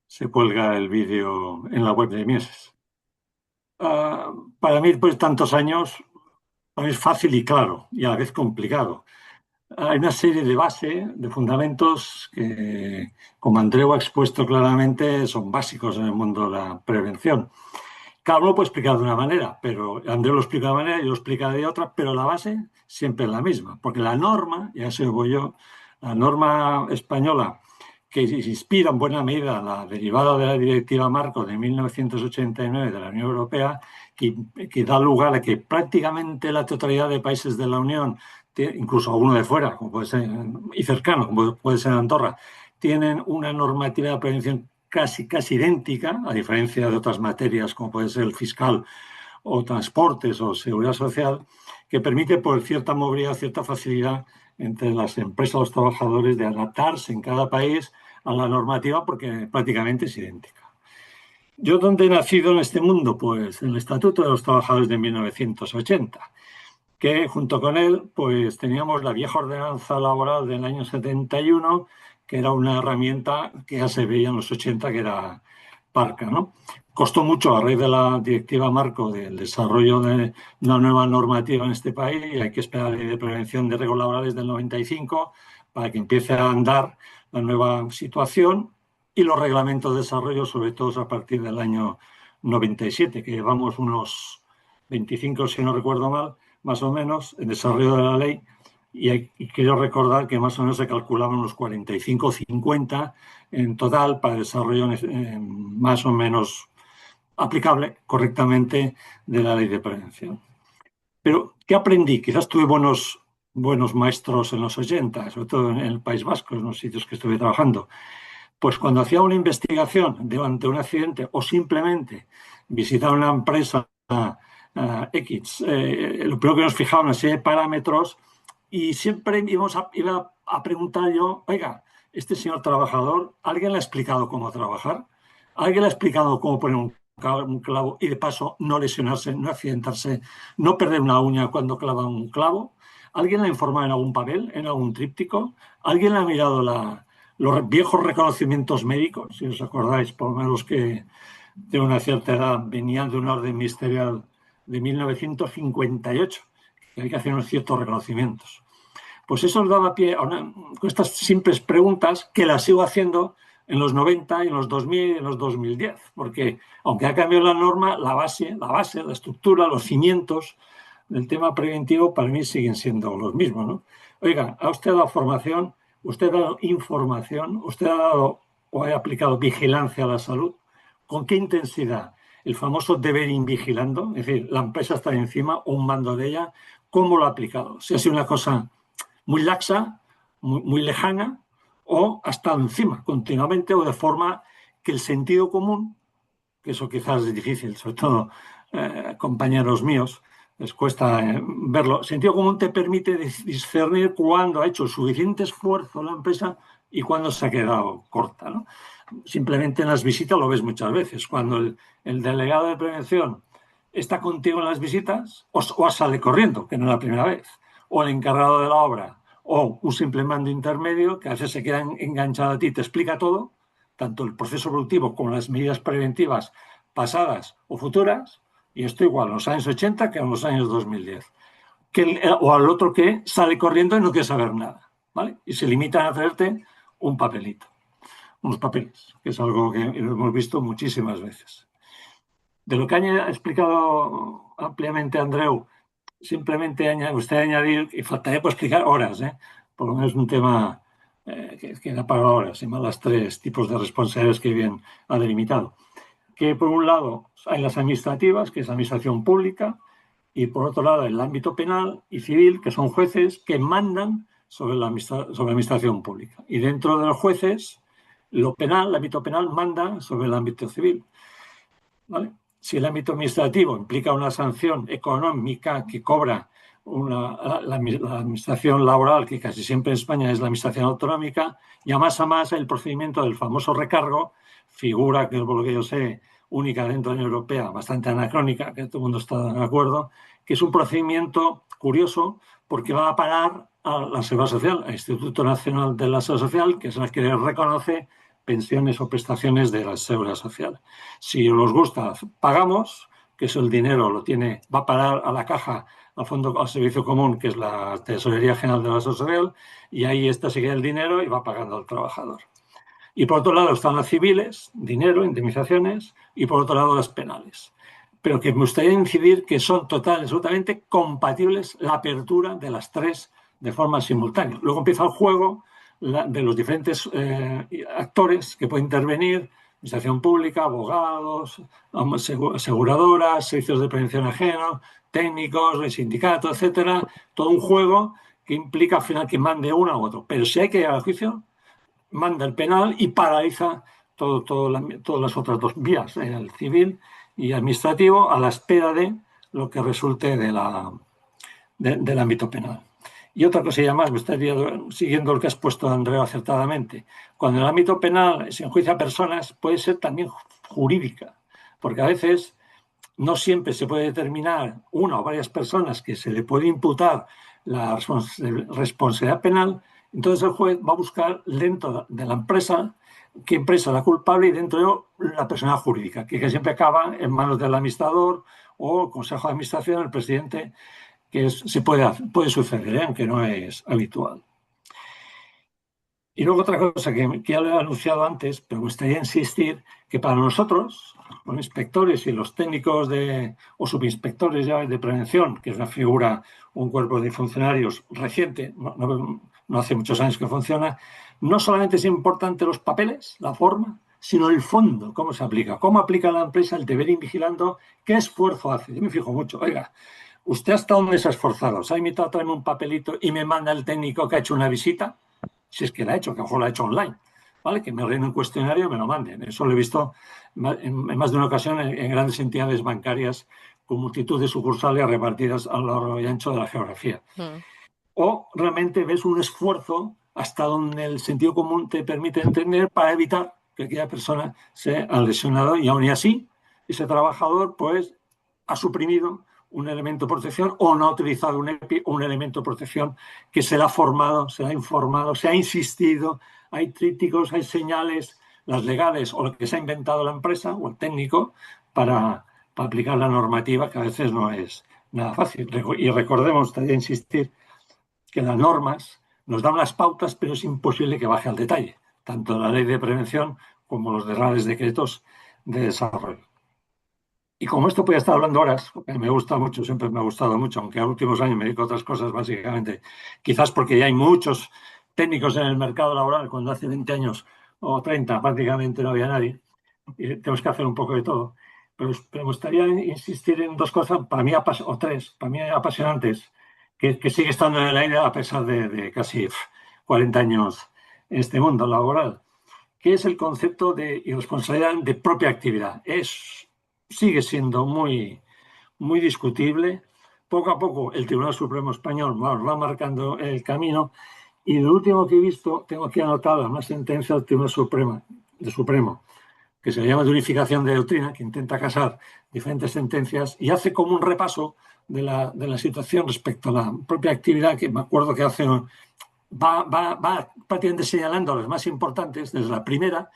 se cuelga el vídeo en la web de Mieses. Ah, para mí, después de tantos años, para mí es fácil y claro, y a la vez complicado. Hay una serie de base, de fundamentos que, como Andreu ha expuesto claramente, son básicos en el mundo de la prevención. Cada uno lo puede explicar de una manera, pero Andrés lo explica de una manera, yo lo explico de otra, pero la base siempre es la misma, porque la norma, ya se voy yo, la norma española que se inspira en buena medida en la derivada de la Directiva Marco de 1989 de la Unión Europea, que da lugar a que prácticamente la totalidad de países de la Unión, incluso alguno de fuera, como puede ser, y cercano, como puede ser Andorra, tienen una normativa de prevención casi idéntica, a diferencia de otras materias como puede ser el fiscal o transportes o seguridad social, que permite por cierta movilidad, cierta facilidad entre las empresas y los trabajadores de adaptarse en cada país a la normativa porque prácticamente es idéntica. ¿Yo dónde he nacido en este mundo? Pues en el Estatuto de los Trabajadores de 1980, que junto con él pues teníamos la vieja ordenanza laboral del año 71, que era una herramienta que ya se veía en los 80 que era parca, ¿no? Costó mucho a raíz de la directiva marco del desarrollo de una nueva normativa en este país y hay que esperar la ley de prevención de riesgos laborales del 95 para que empiece a andar la nueva situación y los reglamentos de desarrollo, sobre todo a partir del año 97, que llevamos unos 25, si no recuerdo mal, más o menos, en desarrollo de la ley, y quiero recordar que más o menos se calculaban unos 45 o 50 en total para desarrollo más o menos aplicable correctamente de la ley de prevención. Pero, ¿qué aprendí? Quizás tuve buenos maestros en los 80, sobre todo en el País Vasco, en los sitios que estuve trabajando. Pues cuando hacía una investigación ante un accidente o simplemente visitar una empresa X, lo primero que nos fijábamos una serie de parámetros y siempre iba a preguntar yo, oiga, este señor trabajador, ¿alguien le ha explicado cómo trabajar? ¿Alguien le ha explicado cómo poner un clavo y de paso no lesionarse, no accidentarse, no perder una uña cuando clava un clavo? ¿Alguien le ha informado en algún papel, en algún tríptico? ¿Alguien le ha mirado los viejos reconocimientos médicos? Si os acordáis, por lo menos que de una cierta edad venían de una orden ministerial de 1958, que hay que hacer unos ciertos reconocimientos. Pues eso nos daba pie a estas simples preguntas que las sigo haciendo en los 90, en los 2000 y en los 2010, porque aunque ha cambiado la norma, la base, la estructura, los cimientos del tema preventivo para mí siguen siendo los mismos, ¿no? Oiga, ¿ha usted dado formación? ¿Usted ha dado información? ¿Usted ha dado o ha aplicado vigilancia a la salud? ¿Con qué intensidad? El famoso deber invigilando, es decir, la empresa está encima o un mando de ella, ¿cómo lo ha aplicado? Si ha sido una cosa muy laxa, muy lejana, o ha estado encima continuamente o de forma que el sentido común, que eso quizás es difícil, sobre todo compañeros míos, les cuesta verlo. El sentido común te permite discernir cuándo ha hecho suficiente esfuerzo la empresa y cuándo se ha quedado corta, ¿no? Simplemente en las visitas lo ves muchas veces. Cuando el delegado de prevención está contigo en las visitas o sale corriendo, que no es la primera vez, o el encargado de la obra o un simple mando intermedio que a veces se queda enganchado a ti, te explica todo, tanto el proceso productivo como las medidas preventivas pasadas o futuras, y esto igual en los años 80 que en los años 2010. O al otro que sale corriendo y no quiere saber nada, ¿vale? Y se limitan a traerte un papelito, unos papeles, que es algo que lo hemos visto muchísimas veces. De lo que ha explicado ampliamente Andreu, simplemente usted añadir, y faltaría por explicar horas, por lo menos un tema que da para horas, y más los tres tipos de responsabilidades que bien ha delimitado. Que por un lado hay las administrativas, que es la administración pública, y por otro lado el ámbito penal y civil, que son jueces que mandan sobre la administración pública. Y dentro de los jueces, lo penal, el ámbito penal manda sobre el ámbito civil, ¿vale? Si el ámbito administrativo implica una sanción económica que cobra la administración laboral, que casi siempre en España es la administración autonómica, y a más el procedimiento del famoso recargo, figura que, por lo que yo sé, única dentro de la Unión Europea, bastante anacrónica, que todo el mundo está de acuerdo, que es un procedimiento curioso porque va a parar a la Seguridad Social, al Instituto Nacional de la Seguridad Social, que es el que reconoce pensiones o prestaciones de la Seguridad Social. Si os gusta, pagamos, que eso el dinero va a parar a la caja, al servicio común, que es la Tesorería General de la Seguridad Social, y ahí sigue el dinero y va pagando al trabajador. Y por otro lado están las civiles, dinero, indemnizaciones, y por otro lado las penales. pero que me gustaría incidir que son absolutamente compatibles la apertura de las tres de forma simultánea. Luego empieza el juego de los diferentes actores que pueden intervenir: administración pública, abogados, aseguradoras, servicios de prevención ajena, técnicos, sindicatos, etcétera. Todo un juego que implica al final que mande uno u otro. Pero si hay que llegar al juicio, manda el penal y paraliza todas las otras dos vías, el civil y administrativo, a la espera de lo que resulte del ámbito penal. Y otra cosilla más, me estaría siguiendo lo que has puesto, Andrea, acertadamente. Cuando en el ámbito penal se enjuicia a personas, puede ser también jurídica, porque a veces no siempre se puede determinar una o varias personas que se le puede imputar la responsabilidad penal. Entonces el juez va a buscar dentro de la empresa qué empresa es la culpable y dentro de la persona jurídica, que siempre acaba en manos del administrador o el consejo de administración, el presidente, que puede suceder, aunque no es habitual. Y luego otra cosa que ya lo he anunciado antes, pero me gustaría insistir, que para nosotros, los inspectores y los técnicos o subinspectores ya de prevención, que es una figura, un cuerpo de funcionarios reciente, no hace muchos años que funciona, no solamente es importante los papeles, la forma, sino el fondo, cómo se aplica, cómo aplica la empresa el deber ir vigilando, qué esfuerzo hace. Yo me fijo mucho, oiga, usted hasta dónde se ha esforzado, se ha invitado a traerme un papelito y me manda el técnico que ha hecho una visita, si es que la ha hecho, que a lo mejor la ha hecho online, ¿vale? Que me rellene un cuestionario y me lo manden. Eso lo he visto en más de una ocasión en grandes entidades bancarias con multitud de sucursales repartidas a lo largo y ancho de la geografía. O realmente ves un esfuerzo hasta donde el sentido común te permite entender para evitar que aquella persona se ha lesionado, y aún así ese trabajador pues ha suprimido un elemento de protección o no ha utilizado un elemento de protección que se le ha formado, se le ha informado, se ha insistido. Hay trípticos, hay señales, las legales o lo que se ha inventado la empresa o el técnico para aplicar la normativa, que a veces no es nada fácil. Y recordemos, te voy a insistir, que las normas nos dan las pautas, pero es imposible que baje al detalle, tanto la ley de prevención como los reales decretos de desarrollo. Y como esto podía estar hablando horas, porque me gusta mucho, siempre me ha gustado mucho, aunque en los últimos años me dedico a otras cosas, básicamente, quizás porque ya hay muchos técnicos en el mercado laboral, cuando hace 20 años o 30 prácticamente no había nadie, y tenemos que hacer un poco de todo. Pero me gustaría insistir en dos cosas, para mí, o tres, para mí apasionantes, que sigue estando en el aire a pesar de casi 40 años en este mundo laboral, que es el concepto de irresponsabilidad de propia actividad. Sigue siendo muy, muy discutible. Poco a poco el Tribunal Supremo Español va marcando el camino, y lo último que he visto, tengo aquí anotada una sentencia del Tribunal Supremo, que se llama de unificación de doctrina, que intenta casar diferentes sentencias y hace como un repaso de la situación respecto a la propia actividad, que me acuerdo que va prácticamente señalando las más importantes, desde la primera,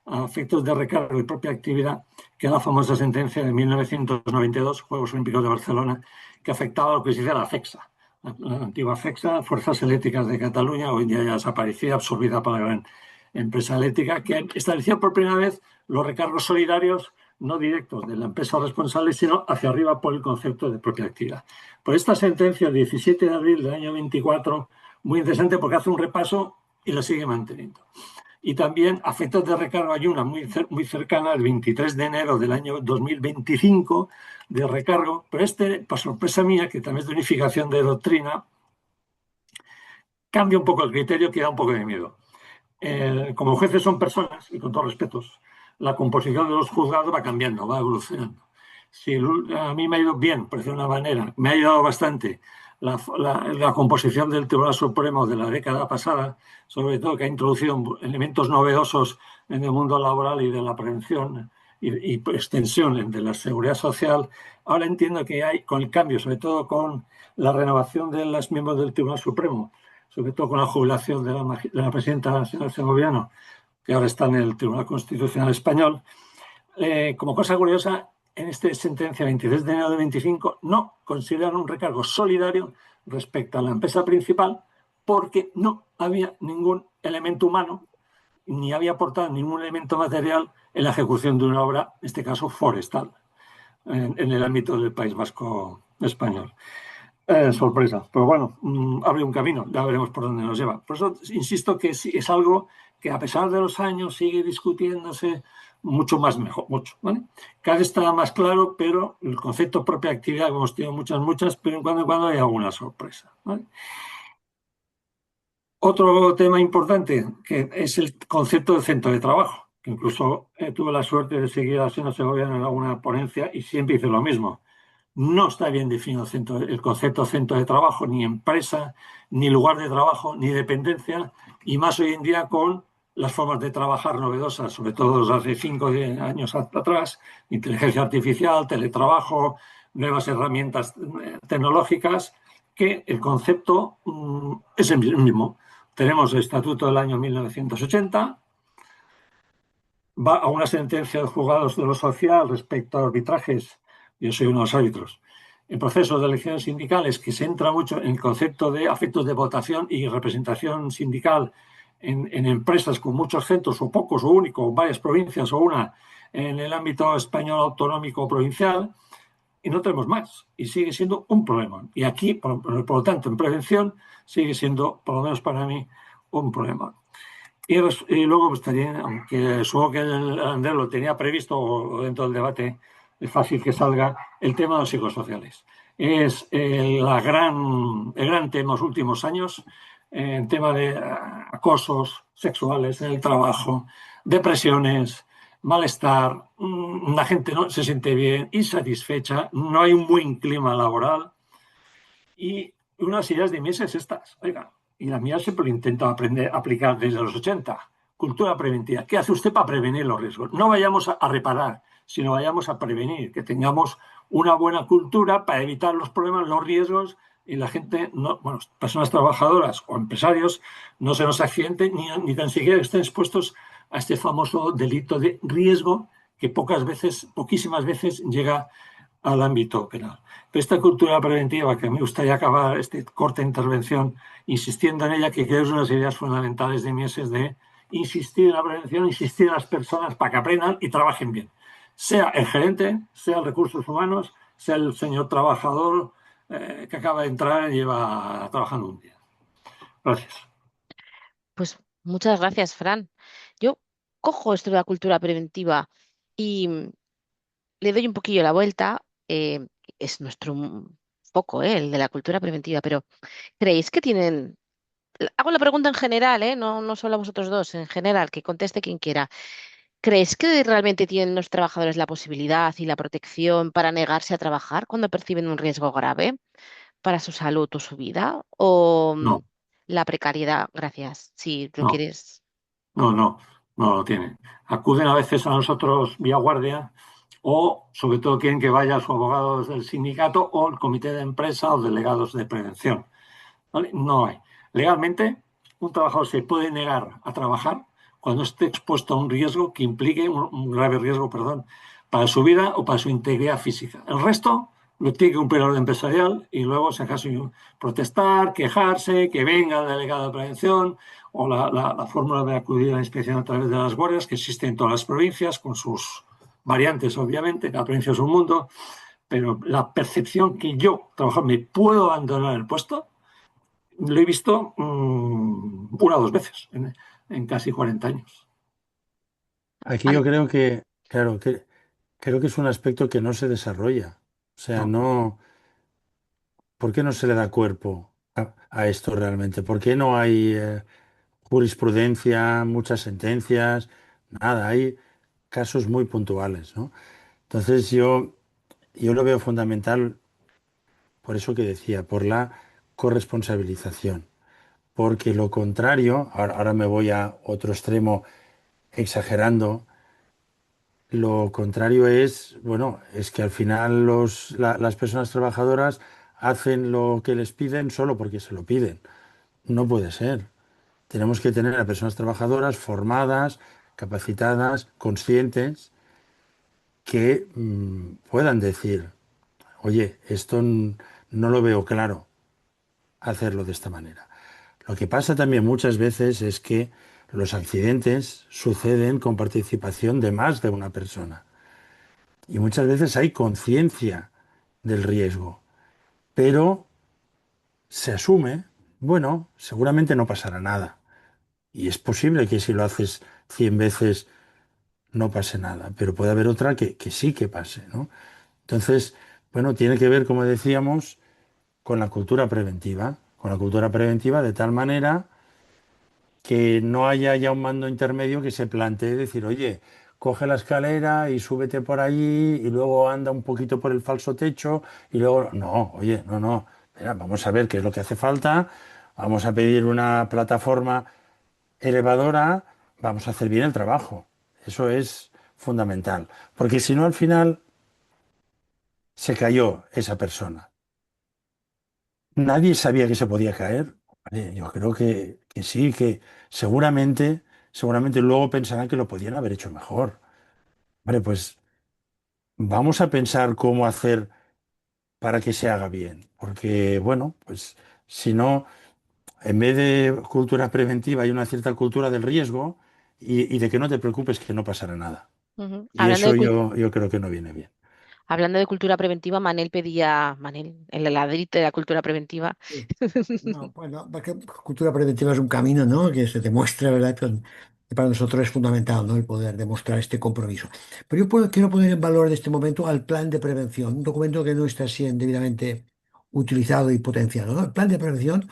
a efectos de recargo y propia actividad, que es la famosa sentencia de 1992, Juegos Olímpicos de Barcelona, que afectaba a lo que se dice la FEXA, la antigua FEXA, Fuerzas Eléctricas de Cataluña, hoy en día ya desaparecida, absorbida por la gran empresa eléctrica, que establecía por primera vez los recargos solidarios no directos de la empresa responsable, sino hacia arriba por el concepto de propia actividad. Por esta sentencia, el 17 de abril del año 24, muy interesante porque hace un repaso y lo sigue manteniendo. Y también a efectos de recargo hay una muy cercana, el 23 de enero del año 2025, de recargo, pero por sorpresa mía, que también es de unificación de doctrina, cambia un poco el criterio, que da un poco de miedo. Como jueces son personas, y con todos respetos, la composición de los juzgados va cambiando, va evolucionando. Si a mí me ha ido bien, por decirlo de una manera, me ha ayudado bastante la composición del Tribunal Supremo de la década pasada, sobre todo que ha introducido elementos novedosos en el mundo laboral y de la prevención y extensión de la seguridad social. Ahora entiendo que hay, con el cambio, sobre todo con la renovación de los miembros del Tribunal Supremo, sobre todo con la jubilación de la presidenta, la señora Segoviano, que ahora está en el Tribunal Constitucional Español, como cosa curiosa, en esta sentencia 23 de enero de 25 no consideran un recargo solidario respecto a la empresa principal, porque no había ningún elemento humano ni había aportado ningún elemento material en la ejecución de una obra, en este caso forestal. en el ámbito del País Vasco español. Sorpresa, pero bueno, abre un camino, ya veremos por dónde nos lleva. Por eso insisto que sí, es algo que a pesar de los años sigue discutiéndose mucho más mejor, mucho, ¿vale? Cada vez está más claro, pero el concepto propia actividad, hemos tenido muchas, pero en cuando hay alguna sorpresa, ¿vale? Otro tema importante que es el concepto de centro de trabajo, que incluso tuve la suerte de seguir a Sena Segovia en alguna ponencia y siempre hice lo mismo. No está bien definido el concepto centro de trabajo, ni empresa, ni lugar de trabajo, ni dependencia, y más hoy en día con las formas de trabajar novedosas, sobre todo desde hace 5 o 10 años atrás, inteligencia artificial, teletrabajo, nuevas herramientas tecnológicas, que el concepto es el mismo. Tenemos el Estatuto del año 1980, va a una sentencia de juzgados de lo social respecto a arbitrajes. Yo soy uno de los árbitros. En procesos de elecciones sindicales, que se entra mucho en el concepto de afectos de votación y representación sindical en empresas con muchos centros, o pocos, o único, o varias provincias, o una en el ámbito español autonómico o provincial, y no tenemos más. Y sigue siendo un problema. Y aquí, por lo tanto, en prevención, sigue siendo, por lo menos para mí, un problema. Y luego pues, también, aunque supongo que el Andrés lo tenía previsto o dentro del debate, es fácil que salga el tema de los psicosociales. Es el gran tema de los últimos años, el tema de acosos sexuales en el trabajo, depresiones, malestar, la gente no se siente bien, insatisfecha, no hay un buen clima laboral y unas ideas de meses estas, oiga, y la mía siempre lo intento aprender a aplicar desde los 80. Cultura preventiva. ¿Qué hace usted para prevenir los riesgos? No vayamos a reparar, sino vayamos a prevenir, que tengamos una buena cultura para evitar los problemas, los riesgos y la gente, no, bueno, personas trabajadoras o empresarios, no se nos accidenten ni tan siquiera estén expuestos a este famoso delito de riesgo que poquísimas veces llega al ámbito penal. Pero esta cultura preventiva, que me gustaría acabar esta corta intervención insistiendo en ella, que creo que es una de las ideas fundamentales de mí, es de insistir en la prevención, insistir en las personas para que aprendan y trabajen bien. Sea el gerente, sea el recursos humanos, sea el señor trabajador que acaba de entrar y lleva trabajando un día. Gracias. Pues muchas gracias, Fran. Yo cojo esto de la cultura preventiva y le doy un poquillo la vuelta. Es nuestro foco, el de la cultura preventiva, pero ¿creéis que tienen... Hago la pregunta en general, no, no solo a vosotros dos, en general, que conteste quien quiera. ¿Crees que realmente tienen los trabajadores la posibilidad y la protección para negarse a trabajar cuando perciben un riesgo grave para su salud o su vida? ¿O No, la precariedad? Gracias, si lo no, quieres. no lo tienen. Acuden a veces a nosotros vía guardia o sobre todo quieren que vaya su abogado del sindicato o el comité de empresa o delegados de prevención. ¿Vale? No hay. Legalmente, un trabajador se puede negar a trabajar cuando esté expuesto a un riesgo que implique un grave riesgo, perdón, para su vida o para su integridad física. El resto lo tiene que cumplir el orden empresarial y luego, si acaso, protestar, quejarse, que venga el delegado de prevención o la fórmula de acudir a la inspección a través de las guardias que existen en todas las provincias, con sus variantes, obviamente, cada provincia es un mundo, pero la percepción que yo, trabajador, me puedo abandonar el puesto, lo he visto una o dos veces en casi 40 años. Aquí An- yo creo que, claro, creo que es un aspecto que no se desarrolla. O sea, No, no, ¿por qué no se le da cuerpo a esto realmente? ¿Por qué no hay jurisprudencia, muchas sentencias? Nada, hay casos muy puntuales, ¿no? Entonces yo lo veo fundamental, por eso que decía, por la corresponsabilización. Porque lo contrario, ahora me voy a otro extremo exagerando, lo contrario es, bueno, es que al final las personas trabajadoras hacen lo que les piden solo porque se lo piden. No puede ser. Tenemos que tener a personas trabajadoras formadas, capacitadas, conscientes, que puedan decir, oye, esto no lo veo claro hacerlo de esta manera. Lo que pasa también muchas veces es que los accidentes suceden con participación de más de una persona. y muchas veces hay conciencia del riesgo, pero se asume, bueno, seguramente no pasará nada. Y es posible que si lo haces 100 veces no pase nada, pero puede haber otra que sí que pase, ¿no? Entonces, bueno, tiene que ver, como decíamos, con la cultura preventiva de tal manera que no haya ya un mando intermedio que se plantee decir, oye, coge la escalera y súbete por allí y luego anda un poquito por el falso techo y luego, no, oye, no, no, espera, vamos a ver qué es lo que hace falta, vamos a pedir una plataforma elevadora, vamos a hacer bien el trabajo. Eso es fundamental, porque si no al final se cayó esa persona. Nadie sabía que se podía caer. Vale, yo creo que sí, que seguramente luego pensarán que lo podían haber hecho mejor. Vale, pues vamos a pensar cómo hacer para que se haga bien. Porque, bueno, pues si no, en vez de cultura preventiva hay una cierta cultura del riesgo y de que no te preocupes que no pasará nada. Ujú. Y eso yo creo que no viene bien. Hablando de cultura preventiva, Manel pedía, Manel, el heladito de la cultura preventiva. Sí. No, bueno, porque cultura preventiva es un camino, ¿no? Que se demuestra, ¿verdad? Que para nosotros es fundamental, ¿no? El poder demostrar este compromiso. Pero quiero poner en valor en este momento al plan de prevención, un documento que no está siendo debidamente utilizado y potenciado, ¿no? El plan de prevención.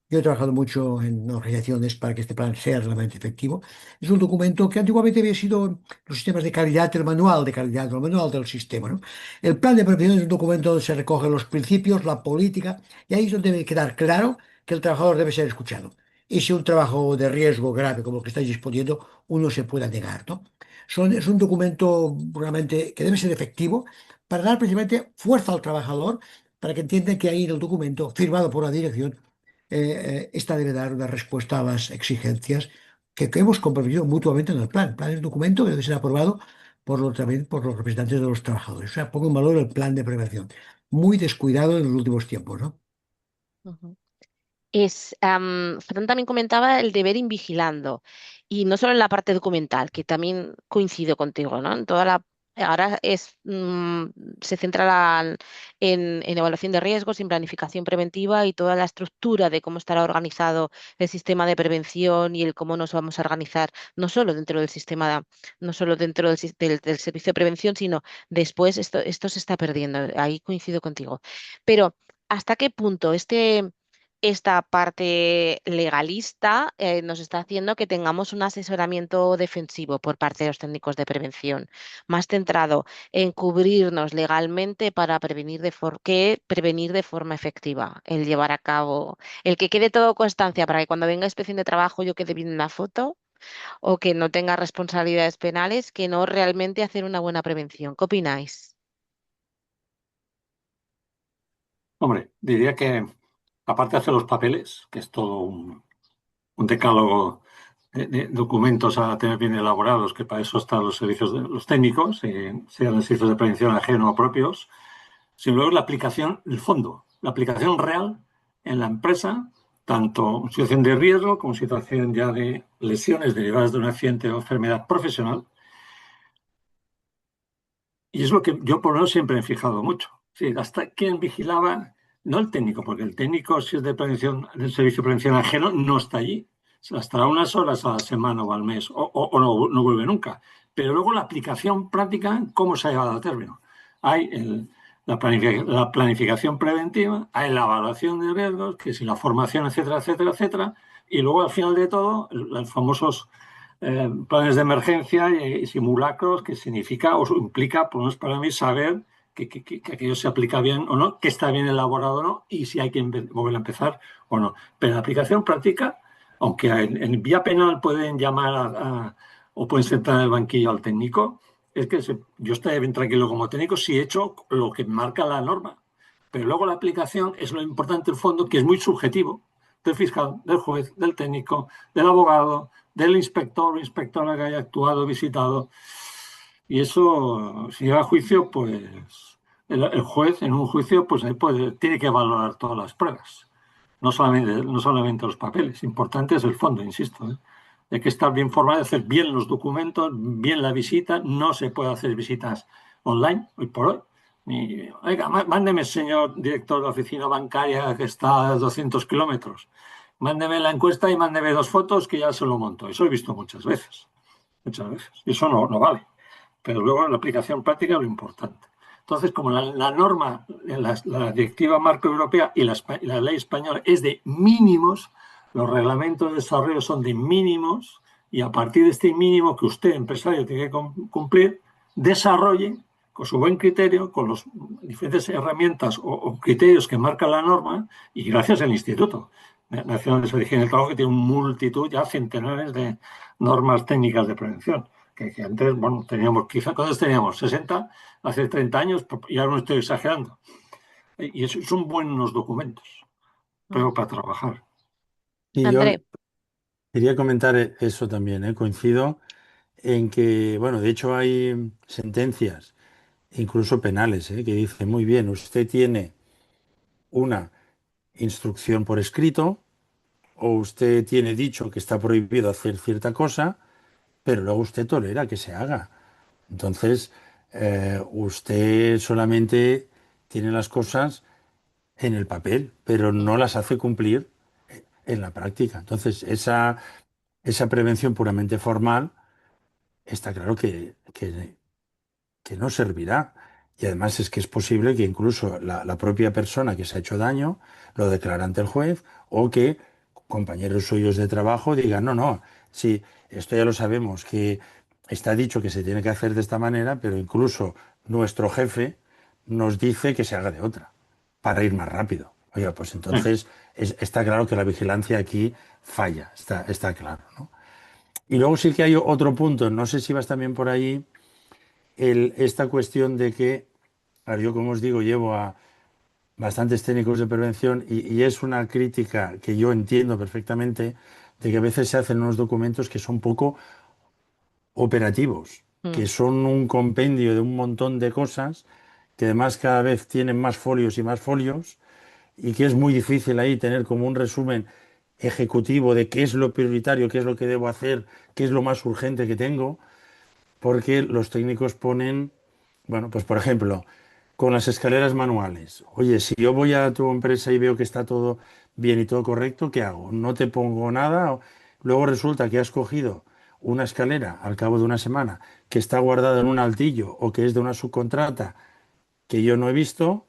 Yo he trabajado mucho en organizaciones para que este plan sea realmente efectivo. Es un documento que antiguamente había sido los sistemas de calidad, el manual de calidad, el manual del sistema, ¿no? El plan de prevención es un documento donde se recogen los principios, la política, y ahí es donde debe quedar claro que el trabajador debe ser escuchado. Y si un trabajo de riesgo grave como el que estáis disponiendo, uno se pueda negar, ¿no? Es un documento realmente que debe ser efectivo para dar precisamente fuerza al trabajador, para que entienda que ahí en el documento, firmado por la dirección, esta debe dar una respuesta a las exigencias que hemos comprometido mutuamente en el plan. El plan es un documento que debe ser aprobado también por los representantes de los trabajadores. O sea, pongo en valor el plan de prevención. Muy descuidado en los últimos tiempos, ¿no? Ujú. Fran también comentaba el deber in vigilando, y no solo en la parte documental, que también coincido contigo, ¿no? Ahora se centra en evaluación de riesgos, en planificación preventiva y toda la estructura de cómo estará organizado el sistema de prevención y el cómo nos vamos a organizar, no solo dentro del sistema, no solo dentro del servicio de prevención, sino después esto se está perdiendo. Ahí coincido contigo. Pero, ¿hasta qué punto esta parte legalista nos está haciendo que tengamos un asesoramiento defensivo por parte de los técnicos de prevención, más centrado en cubrirnos legalmente para que prevenir de forma efectiva, el llevar a cabo, el que quede todo constancia para que cuando venga inspección de trabajo yo quede bien en la foto o que no tenga responsabilidades penales, que no realmente hacer una buena prevención? ¿Qué opináis? Hombre, diría que aparte de hacer los papeles, que es todo un decálogo de documentos a tener bien elaborados, que para eso están los servicios de los técnicos, sean los servicios de prevención ajeno o propios, sino luego la aplicación, el fondo, la aplicación real en la empresa, tanto en situación de riesgo como en situación ya de lesiones derivadas de un accidente o enfermedad profesional. Y es lo que yo por lo menos siempre me he fijado mucho. Sí, hasta quién vigilaba, no el técnico, porque el técnico, si es de prevención, del servicio de prevención ajeno, no está allí. Se estará unas horas a la semana o al mes, o no vuelve nunca. Pero luego la aplicación práctica, ¿cómo se ha llevado a término? Hay la planificación preventiva, hay la evaluación de riesgos, que si la formación, etcétera, etcétera, etcétera. Y luego, al final de todo, los famosos planes de emergencia y simulacros, que significa o implica, por lo menos para mí, saber que aquello se aplica bien o no, que está bien elaborado o no, y si hay que volver a empezar o no. Pero en la aplicación práctica, aunque en vía penal pueden llamar o pueden sentar en el banquillo al técnico, es que yo estaré bien tranquilo como técnico si he hecho lo que marca la norma. Pero luego la aplicación es lo importante, el fondo, que es muy subjetivo, del fiscal, del juez, del técnico, del abogado, del inspector o inspectora que haya actuado, visitado. Y eso, si llega a juicio, pues el juez en un juicio tiene que valorar todas las pruebas, no solamente los papeles. Importante es el fondo, insisto. Hay que estar bien formado, hacer bien los documentos, bien la visita. No se puede hacer visitas online, hoy por hoy. Oiga, mándeme, señor director de la oficina bancaria que está a 200 kilómetros. Mándeme la encuesta y mándeme 2 fotos que ya se lo monto. Eso he visto muchas veces. Muchas veces. Y eso no vale. Pero luego la aplicación práctica es lo importante. Entonces, como la norma, la directiva marco europea y la ley española es de mínimos, los reglamentos de desarrollo son de mínimos, y a partir de este mínimo que usted, empresario, tiene que cumplir, desarrolle con su buen criterio, con las diferentes herramientas o criterios que marca la norma, y gracias al Instituto Nacional de Salud y Higiene del Trabajo, que tiene multitud, ya centenares de normas técnicas de prevención. Que antes, bueno, teníamos, quizá cuando teníamos 60, hace 30 años, y ahora no estoy exagerando. Y eso son buenos documentos, pero para trabajar. Y yo André, quería comentar eso también, ¿eh? Coincido en que, bueno, de hecho hay sentencias, incluso penales, que dicen, muy bien, usted tiene una instrucción por escrito o usted tiene dicho que está prohibido hacer cierta cosa, pero luego usted tolera que se haga. Entonces, usted solamente tiene las cosas en el papel, pero no las hace cumplir en la práctica. Entonces, esa prevención puramente formal está claro que no servirá. Y además es que es posible que incluso la propia persona que se ha hecho daño lo declare ante el juez o que compañeros suyos de trabajo digan, no, no, sí, esto ya lo sabemos, que está dicho que se tiene que hacer de esta manera, pero incluso nuestro jefe nos dice que se haga de otra, para ir más rápido. Oiga, pues entonces está claro que la vigilancia aquí falla, está claro, ¿no? Y luego sí que hay otro punto, no sé si vas también por ahí, esta cuestión de que, claro, yo como os digo, llevo a bastantes técnicos de prevención y es una crítica que yo entiendo perfectamente de que a veces se hacen unos documentos que son poco operativos, mm, que son un compendio de un montón de cosas, que además cada vez tienen más folios y que es muy difícil ahí tener como un resumen ejecutivo de qué es lo prioritario, qué es lo que debo hacer, qué es lo más urgente que tengo, porque los técnicos ponen, bueno, pues por ejemplo, con las escaleras manuales. Oye, si yo voy a tu empresa y veo que está todo bien y todo correcto, ¿qué hago? No te pongo nada. Luego resulta que has cogido una escalera al cabo de una semana que está guardada en un altillo o que es de una subcontrata que yo no he visto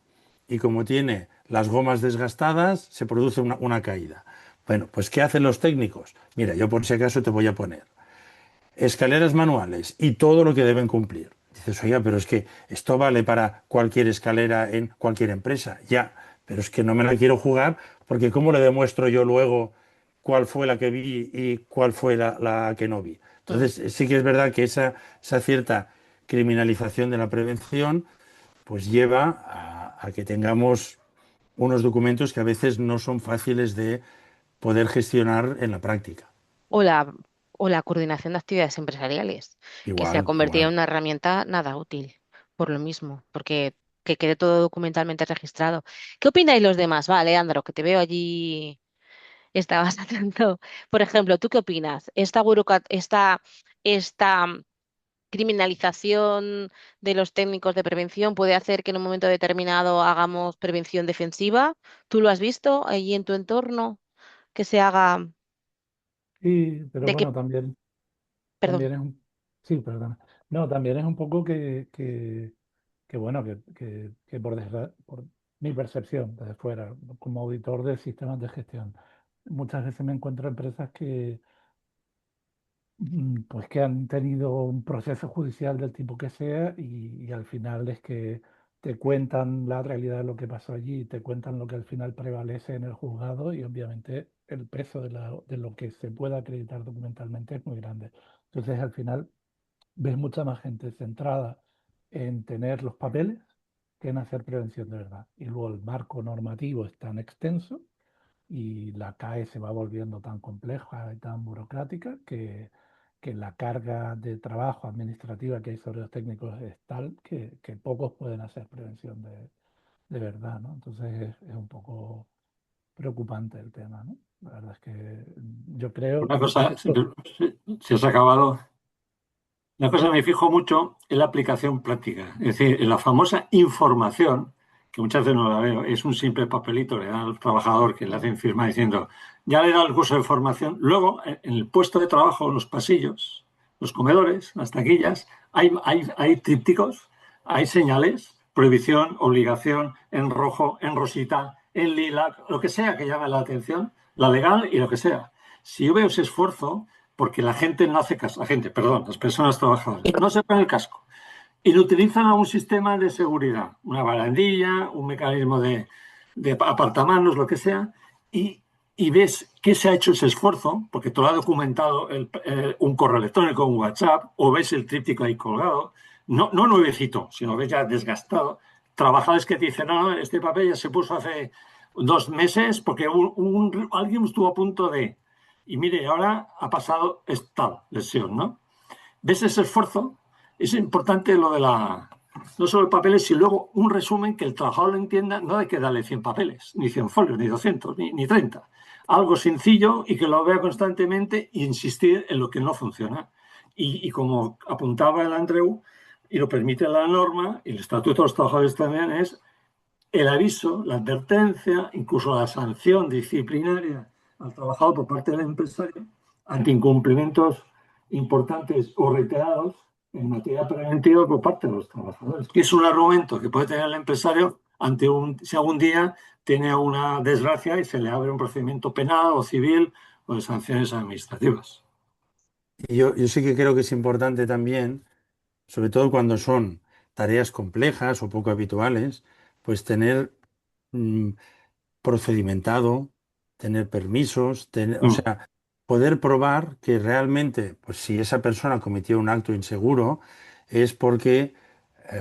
y como tiene las gomas desgastadas, se produce una caída. Bueno, pues ¿qué hacen los técnicos? Mira, yo por si acaso te voy a poner escaleras manuales y todo lo que deben cumplir. Dices, oiga, pero es que esto vale para cualquier escalera en cualquier empresa. Ya, pero es que no me la quiero jugar porque ¿cómo le demuestro yo luego cuál fue la que vi y cuál fue la que no vi? mm. Entonces, sí que es verdad que esa cierta criminalización de la prevención pues lleva a que tengamos unos documentos que a veces no son fáciles de poder gestionar en la práctica. O la, o la coordinación de actividades empresariales, que se ha Igual, convertido en igual. una herramienta nada útil, por lo mismo, porque que quede todo documentalmente registrado. ¿Qué opináis los demás? Va, Leandro, que te veo allí, estabas atento. Por ejemplo, ¿tú qué opinas? Esta criminalización de los técnicos de prevención puede hacer que en un momento determinado hagamos prevención defensiva? ¿Tú lo has visto allí en tu entorno? Que se haga Sí, pero de qué, bueno, también, perdón. también es un... Sí, perdón. No, también es un poco que bueno, que por mi percepción desde fuera, como auditor de sistemas de gestión, muchas veces me encuentro empresas que pues que han tenido un proceso judicial del tipo que sea y al final es que te cuentan la realidad de lo que pasó allí, te cuentan lo que al final prevalece en el juzgado y obviamente el peso de lo que se pueda acreditar documentalmente es muy grande. Entonces al final ves mucha más gente centrada en tener los papeles que en hacer prevención de verdad. Y luego el marco normativo es tan extenso y la CAE se va volviendo tan compleja y tan burocrática que la carga de trabajo administrativa que hay sobre los técnicos es tal que pocos pueden hacer prevención de verdad, ¿no? Entonces es un poco preocupante el tema, ¿no? La verdad es que yo creo Una cosa, que esto, si has acabado, una cosa que me fijo mucho es la aplicación práctica, es decir, en la famosa información, que muchas veces no la veo, es un simple papelito que le dan al trabajador que le hacen firmar diciendo, ya le he dado el curso de formación. Luego, en el puesto de trabajo, en los pasillos, los comedores, las taquillas, hay trípticos, hay señales, prohibición, obligación, en rojo, en rosita, en lila, lo que sea que llame la atención, la legal y lo que sea. Si yo veo ese esfuerzo, porque la gente no hace caso, perdón, las personas trabajadoras, no se ponen el casco y lo utilizan a un sistema de seguridad, una barandilla, un mecanismo de apartamanos, lo que sea, y, y ves que se ha hecho ese esfuerzo, porque te lo ha documentado un correo electrónico, un WhatsApp, o ves el tríptico ahí colgado, no nuevecito, sino ves ya desgastado, trabajadores que te dicen, no, este papel ya se puso hace 2 meses porque alguien estuvo a punto de... Y mire, ahora ha pasado esta lesión, ¿no? ¿Ves ese esfuerzo? Es importante lo de no solo papeles, sino luego un resumen que el trabajador lo entienda, no hay que darle 100 papeles, ni 100 folios, ni 200, ni 30. Algo sencillo y que lo vea constantemente e insistir en lo que no funciona. Y como apuntaba el Andreu, y lo permite la norma, y el Estatuto de los Trabajadores también, es el aviso, la advertencia, incluso la sanción disciplinaria al trabajador por parte del empresario ante incumplimientos importantes o reiterados en materia preventiva por parte de los trabajadores, que es un argumento que puede tener el empresario ante si algún día tiene una desgracia y se le abre un procedimiento penal o civil o de sanciones administrativas. Y yo sí que creo que es importante también, sobre todo cuando son tareas complejas o poco habituales, pues tener mm, procedimentado, tener permisos, o sea, poder probar que realmente, pues si esa persona cometió un acto inseguro, es porque,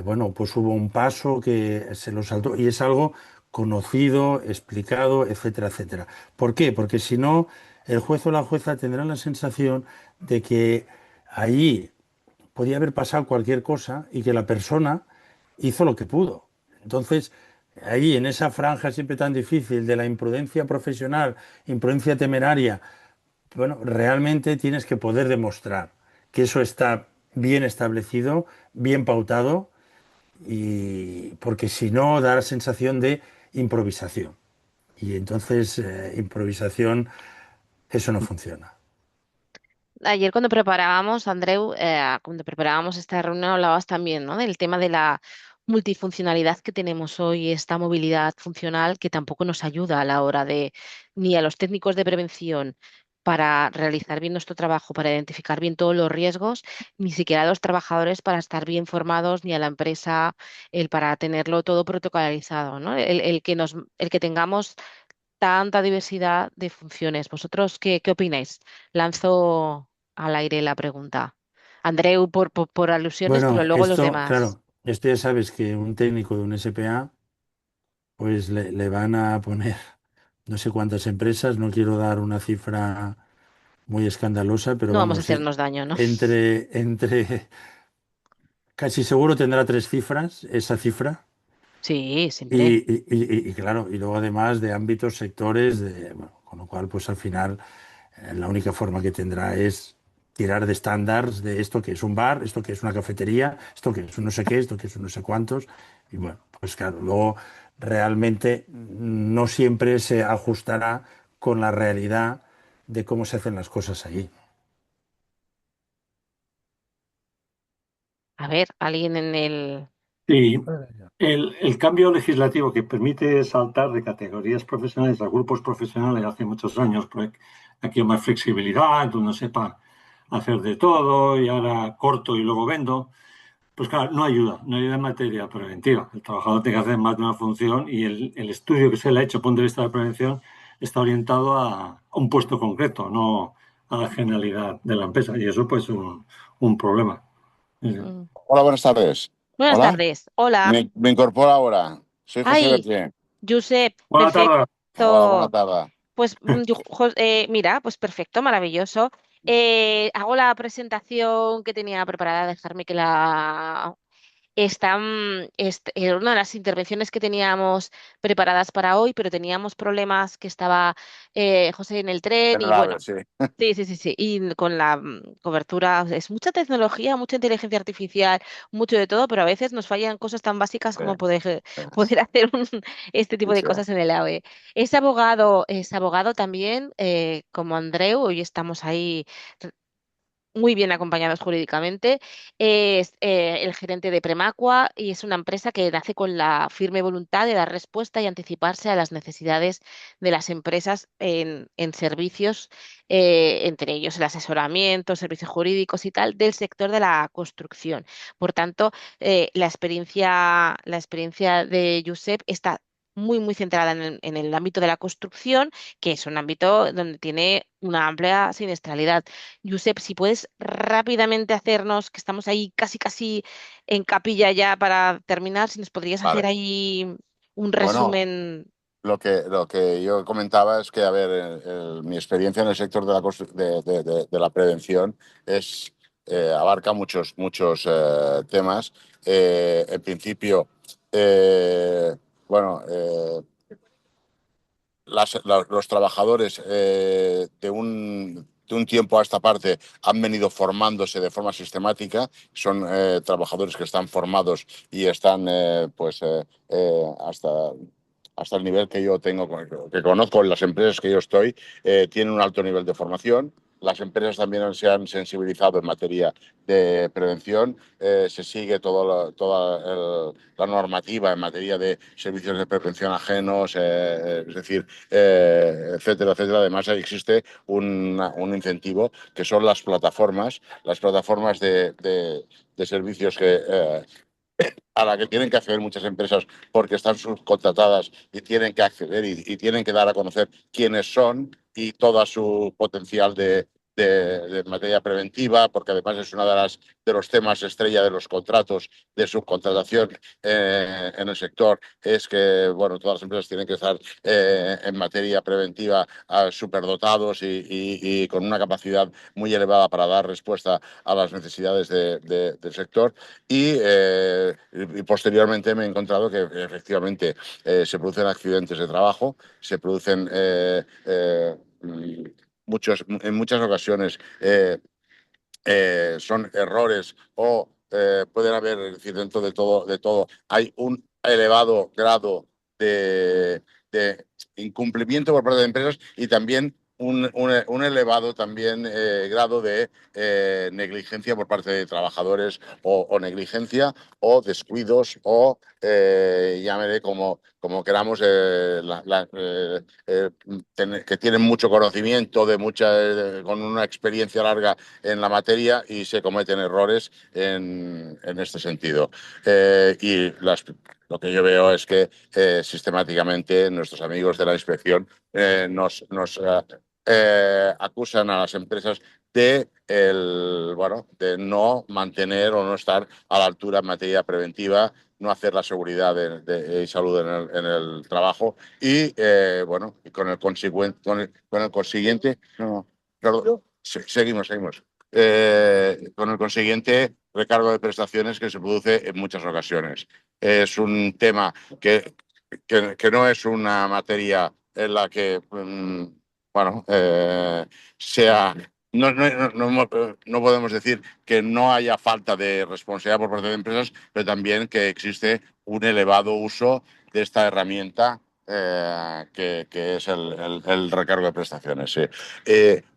bueno, pues hubo un paso que se lo saltó y es algo conocido, explicado, etcétera, etcétera. ¿Por qué? Porque si no, el juez o la jueza tendrán la sensación de que allí podía haber pasado cualquier cosa y que la persona hizo lo que pudo. Entonces, ahí en esa franja siempre tan difícil de la imprudencia profesional, imprudencia temeraria, bueno, realmente tienes que poder demostrar que eso está bien establecido, bien pautado, y porque si no da la sensación de improvisación. Y entonces, improvisación, eso no funciona. Ayer cuando preparábamos, Andreu, cuando preparábamos esta reunión hablabas también, ¿no? Del tema de la multifuncionalidad que tenemos hoy, esta movilidad funcional que tampoco nos ayuda a la hora de ni a los técnicos de prevención para realizar bien nuestro trabajo, para identificar bien todos los riesgos, ni siquiera a los trabajadores para estar bien formados, ni a la empresa el para tenerlo todo protocolarizado, ¿no? El que tengamos tanta diversidad de funciones. ¿Vosotros qué opináis? Lanzo al aire la pregunta. Andreu por alusiones, pero Bueno, luego los esto, demás. claro, esto ya sabes que un técnico de un SPA pues le van a poner no sé cuántas empresas, no quiero dar una cifra muy escandalosa, pero No vamos a vamos, hacernos daño, ¿no? casi seguro tendrá 3 cifras esa cifra. Sí, Y, siempre. y claro, y luego además de ámbitos, sectores, bueno, con lo cual pues al final la única forma que tendrá es tirar de estándares de esto que es un bar, esto que es una cafetería, esto que es un no sé qué, esto que es un no sé cuántos. Y bueno, pues claro, luego realmente no siempre se ajustará con la realidad de cómo se hacen las cosas allí. A ver, alguien en el... Sí, el cambio legislativo que permite saltar de categorías profesionales a grupos profesionales hace muchos años, porque aquí hay más flexibilidad, uno sepa hacer de todo y ahora corto y luego vendo, pues claro, no ayuda en materia preventiva. El trabajador tiene que hacer más de una función y el estudio que se le ha hecho desde el punto de vista de prevención está orientado a un puesto concreto, no a la generalidad de la empresa. Y eso pues es un problema. Mm. Hola, buenas tardes. Buenas Hola, tardes. Hola. me incorporo ahora. Soy José Ay, Bertier. Josep, Buenas tardes. Hola, buena perfecto. tarde. Pues mira, pues perfecto, maravilloso. Hago la presentación que tenía preparada, dejarme que la era una de las intervenciones que teníamos preparadas para hoy, pero teníamos problemas que estaba José en el tren En el y AVE, bueno. sí. Sí, sí, sí, sí. Y con la cobertura, o sea, es mucha tecnología, mucha inteligencia artificial, mucho de todo, pero a veces nos fallan cosas tan básicas Sí, como poder, sí, poder hacer este tipo sí, de sí. cosas en el AVE. Es abogado también, como Andreu, hoy estamos ahí muy bien acompañados jurídicamente. Es el gerente de Premacua y es una empresa que nace con la firme voluntad de dar respuesta y anticiparse a las necesidades de las empresas en servicios, entre ellos el asesoramiento, servicios jurídicos y tal, del sector de la construcción. Por tanto, la experiencia de Josep está muy, muy centrada en el ámbito de la construcción, que es un ámbito donde tiene una amplia siniestralidad. Josep, si puedes rápidamente hacernos, que estamos ahí casi casi en capilla ya para terminar, si nos podrías hacer Vale. ahí un Bueno, resumen. lo que yo comentaba es que, a ver, mi experiencia en el sector de de la prevención abarca muchos temas. En principio, eh, bueno, los trabajadores de un tiempo a esta parte han venido formándose de forma sistemática. Son trabajadores que están formados y están hasta el nivel que yo tengo, que conozco en las empresas que yo estoy, tienen un alto nivel de formación. Las empresas también se han sensibilizado en materia de prevención. Se sigue la normativa en materia de servicios de prevención ajenos, es decir, etcétera, etcétera. Además, existe un incentivo que son las plataformas de servicios a la que tienen que acceder muchas empresas porque están subcontratadas y tienen que acceder y tienen que dar a conocer quiénes son y todo su potencial de materia preventiva, porque además es uno de los temas estrella de los contratos de subcontratación en el sector, es que bueno, todas las empresas tienen que estar en materia preventiva superdotados y con una capacidad muy elevada para dar respuesta a las necesidades del sector. Y posteriormente me he encontrado que efectivamente se producen accidentes de trabajo, se producen en muchas ocasiones son errores o pueden haber, es decir, dentro de todo, hay un elevado grado de incumplimiento por parte de empresas y también un elevado también grado de negligencia por parte de trabajadores o negligencia o descuidos o llámele como queramos, que tienen mucho conocimiento con una experiencia larga en la materia y se cometen errores en este sentido. Lo que yo veo es que sistemáticamente nuestros amigos de la inspección nos acusan a las empresas de no mantener o no estar a la altura en materia preventiva, no hacer la seguridad y salud en el trabajo y con el consiguiente, no, perdón, seguimos. Con el consiguiente recargo de prestaciones que se produce en muchas ocasiones. Es un tema que no es una materia en la que, sea... No podemos decir que no haya falta de responsabilidad por parte de empresas, pero también que existe un elevado uso de esta herramienta que es el recargo de prestaciones. Sí.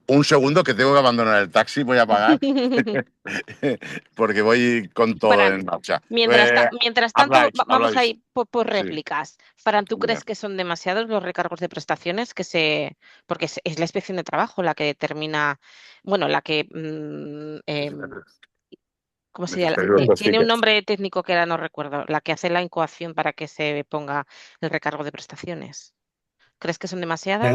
Un segundo que tengo que abandonar el taxi, voy a pagar porque voy con todo Fran, en marcha. mientras tanto, vamos Habláis. ahí por Sí, réplicas. Fran, ¿tú muy bien. crees que son demasiados los recargos de prestaciones porque es la inspección de trabajo la que determina, bueno, la que ¿cómo sería? Los Tiene un tickets. nombre técnico que ahora no recuerdo, la que hace la incoación para que se ponga el recargo de prestaciones. ¿Crees que son demasiadas?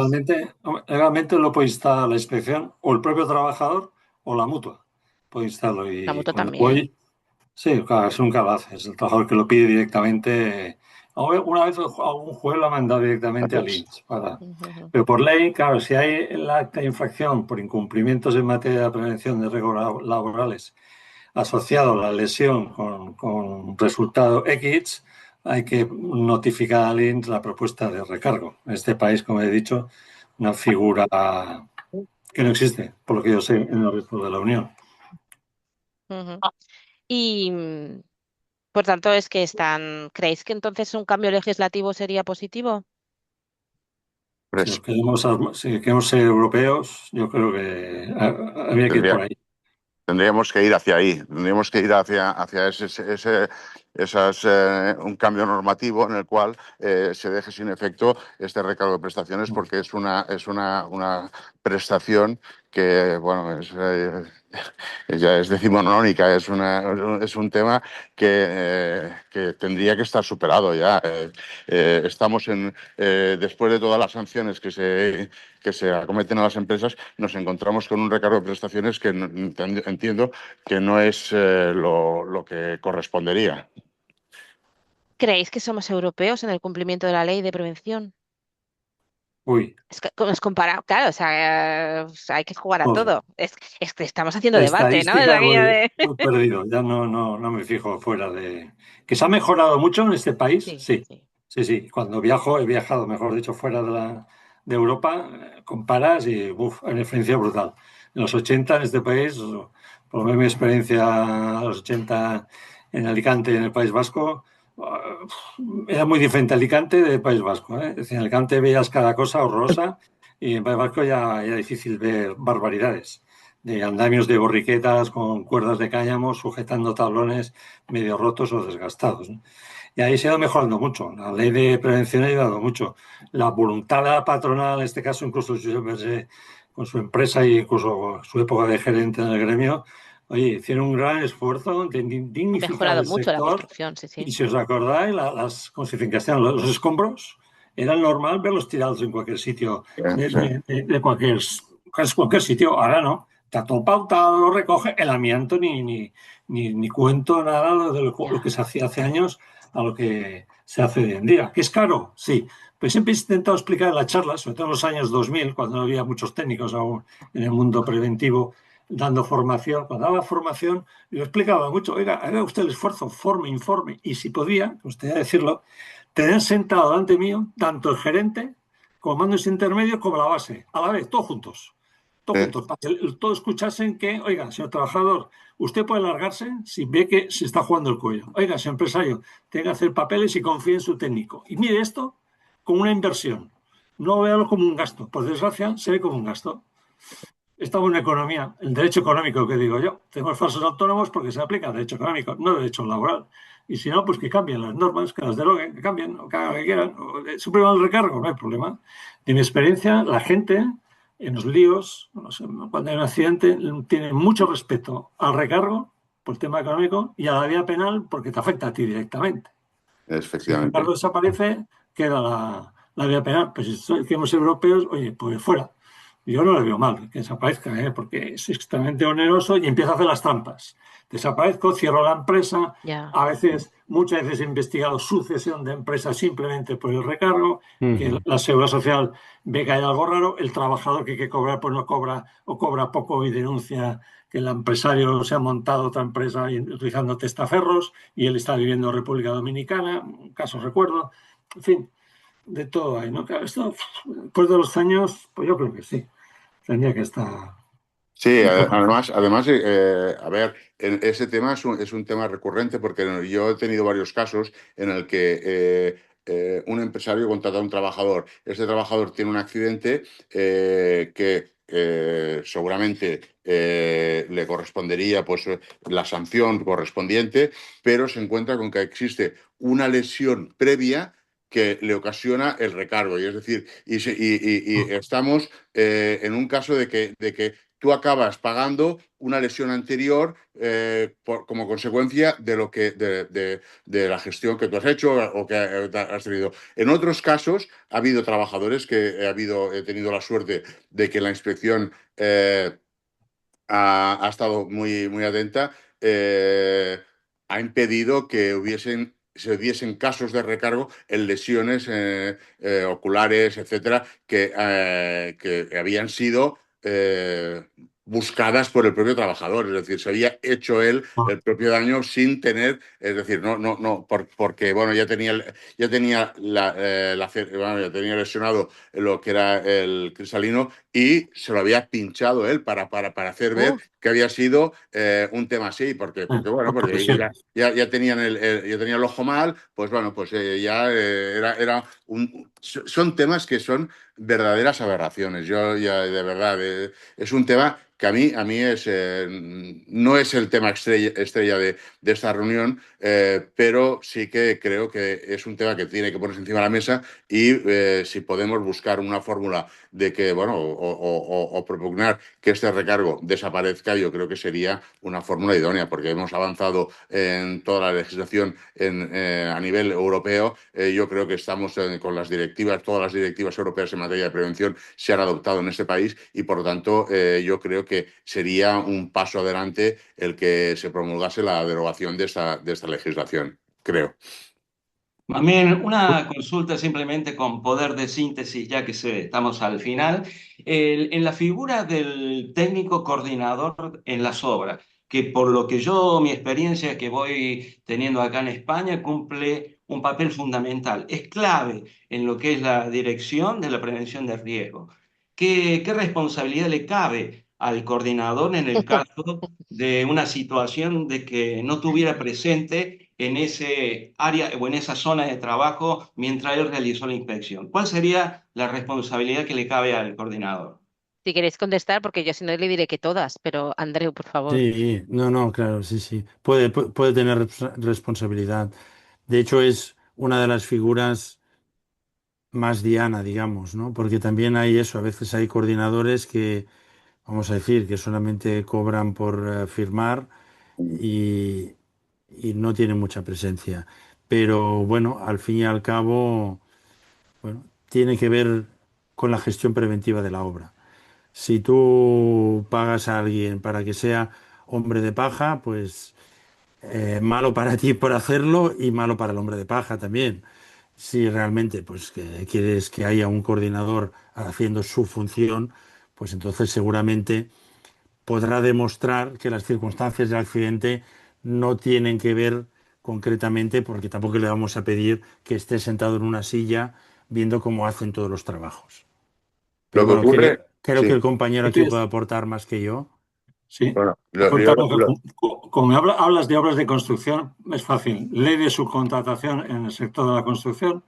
Legalmente lo puede instalar la inspección o el propio trabajador o la mutua. Puede instalarlo La y mutua cuando también. voy, sí, claro, eso nunca lo hace. Es el trabajador que lo pide directamente. Una vez algún juez lo ha mandado directamente al Gracias. INS. Ujú. Pero por ley, claro, si hay el acta de infracción por incumplimientos en materia de prevención de riesgos laborales asociado la lesión con resultado X, hay que notificar al INS la propuesta de recargo. En este país, como he dicho, una figura que no existe, por lo que yo sé, en el resto de la Unión. Ujú. Y por tanto es que ¿creéis que entonces un cambio legislativo sería positivo? Pues, Si queremos ser europeos, yo creo que habría que ir por tendría, ahí. Tendríamos que ir hacia ahí, tendríamos que ir hacia un cambio normativo en el cual se deje sin efecto este recargo de prestaciones, porque es una prestación que, bueno, ya es decimonónica, es un tema que tendría que estar superado ya. Estamos después de todas las sanciones que se acometen a las empresas, nos encontramos con un recargo de prestaciones que entiendo que no es lo que correspondería. ¿Creéis que somos europeos en el cumplimiento de la ley de prevención? Uy, Es que es comparado, claro, o sea, hay que jugar a vamos a ver. todo. Es que estamos haciendo De debate, ¿no? Es estadística aquello voy, de... voy perdido, ya no me fijo fuera de... ¿Que se ha mejorado mucho en este país? Sí, Sí, sí. sí, sí. Cuando viajo, he viajado, mejor dicho, fuera de Europa, comparas y hay una diferencia brutal. En los 80 en este país, por lo menos mi experiencia a los 80 en Alicante y en el País Vasco, era muy diferente Alicante del País Vasco, ¿eh? Es decir, en Alicante veías cada cosa horrorosa y en País Vasco ya era difícil ver barbaridades de andamios de borriquetas con cuerdas de cáñamo sujetando tablones medio rotos o desgastados, ¿no? Y ahí se ha ido mejorando mucho. La ley de prevención ha ayudado mucho. La voluntad de la patronal, en este caso incluso yo pensé, con su empresa y incluso su época de gerente en el gremio, oye, hicieron un gran esfuerzo de Ha dignificar mejorado el mucho la sector. construcción, sí, sí. Y si os acordáis, ¿cómo se dice en castellano? Los escombros, era normal verlos tirados en cualquier sitio, de, Sí. de cualquier sitio. Ahora no. Está todo pautado, lo recoge. El amianto ni cuento nada de lo que Ya. se hacía hace años a lo que se hace hoy en día. ¿Que es caro? Sí. Pues siempre he intentado explicar en las charlas, sobre todo en los años 2000, cuando no había muchos técnicos aún en el mundo preventivo dando formación. Cuando daba formación, yo explicaba mucho, oiga, haga usted el esfuerzo, forme, informe, y si podía, me gustaría decirlo, tener sentado delante mío tanto el gerente como mandos intermedios como la base, a la vez, todos Sí. juntos, para que todos escuchasen que, oiga, señor trabajador, usted puede largarse si ve que se está jugando el cuello. Oiga, señor empresario, tiene que hacer papeles y confíe en su técnico. Y mire esto como una inversión. No véalo como un gasto. Por desgracia, se ve como un gasto. Estamos en economía, en derecho económico, que digo yo. Tenemos falsos autónomos porque se aplica derecho económico, no derecho laboral. Y si no, pues que cambien las normas, que las deroguen, que cambien, o que hagan lo que quieran. Supriman el recargo, no hay problema. En mi experiencia, la gente en los líos, no sé, cuando hay un accidente, tiene mucho respeto al recargo por el tema económico y a la vía penal porque te afecta a ti directamente. Si el Efectivamente. recargo desaparece, queda la vía penal. Pues si somos europeos, oye, pues fuera. Yo no le veo mal que desaparezca, ¿eh? Porque es extremadamente oneroso y empieza a hacer las trampas. Desaparezco, cierro la empresa. Ya. A veces, muchas veces he investigado sucesión de empresas simplemente por el recargo, que Ujú. la seguridad social ve que hay algo raro, el trabajador que hay que cobrar pues no cobra o cobra poco y denuncia que el empresario se ha montado otra empresa utilizando testaferros y él está viviendo en República Dominicana, un caso recuerdo. En fin, de todo hay, ¿no? Claro, esto, después de los años, pues yo creo que sí. Tendría que estar Sí, mejor. además, a ver, ese tema es un tema recurrente porque yo he tenido varios casos en el que un empresario contrata a un trabajador. Este trabajador tiene un accidente que seguramente le correspondería pues, la sanción correspondiente, pero se encuentra con que existe una lesión previa que le ocasiona el recargo. Y es decir, y estamos en un caso de que tú acabas pagando una lesión anterior como consecuencia de la gestión que tú has hecho o que has tenido. En otros casos, ha habido trabajadores que he tenido la suerte de que la inspección ha estado muy, muy atenta, ha impedido que se diesen casos de recargo en lesiones oculares, etcétera, que habían sido buscadas por el propio trabajador, es decir, se había hecho él el propio daño sin tener, es decir, porque bueno, bueno, ya tenía lesionado lo que era el cristalino y se lo había pinchado él para hacer ver Uf, que había sido un tema así, porque bueno, Por porque presión. ya tenían ya tenían el ojo mal, pues bueno, pues ya era son temas que son verdaderas aberraciones. Yo ya de verdad es un tema que a mí no es el tema estrella de esta reunión, pero sí que creo que es un tema que tiene que ponerse encima de la mesa y si podemos buscar una fórmula de que, bueno, o propugnar que este recargo desaparezca, yo creo que sería una fórmula idónea, porque hemos avanzado en toda la legislación a nivel europeo. Yo creo que estamos con las directivas, todas las directivas europeas en materia de prevención se han adoptado en este país y, por lo tanto, yo creo que sería un paso adelante el que se promulgase la derogación de esta legislación, creo. También una consulta simplemente con poder de síntesis, ya que estamos al final. En la figura del técnico coordinador en las obras, que por lo que mi experiencia que voy teniendo acá en España, cumple un papel fundamental. Es clave en lo que es la dirección de la prevención de riesgo. ¿Qué responsabilidad le cabe al coordinador en el caso de una situación de que no tuviera presente en ese área o en esa zona de trabajo mientras él realizó la inspección? ¿Cuál sería la responsabilidad que le cabe al coordinador? si queréis contestar, porque yo si no le diré que todas, pero Andreu, por favor. Sí, no, claro, sí, sí. Puede tener responsabilidad. De hecho, es una de las figuras más diana, digamos, ¿no? Porque también hay eso, a veces hay coordinadores que, vamos a decir, que solamente cobran por firmar y, y no tienen mucha presencia. Pero bueno, al fin y al cabo, bueno, tiene que ver con la gestión preventiva de la obra. Si tú pagas a alguien para que sea hombre de paja, pues malo para ti por hacerlo y malo para el hombre de paja también. Si realmente pues que quieres que haya un coordinador haciendo su función, pues entonces seguramente podrá demostrar que las circunstancias del accidente no tienen que ver concretamente, porque tampoco le vamos a pedir que esté sentado en una silla viendo cómo hacen todos los trabajos. Lo Pero que bueno, ocurre, creo que sí, el compañero aquí puede aportar más que yo. Sí. bueno, Apuntamos que como hablas de obras de construcción, es fácil. Ley de subcontratación en el sector de la construcción,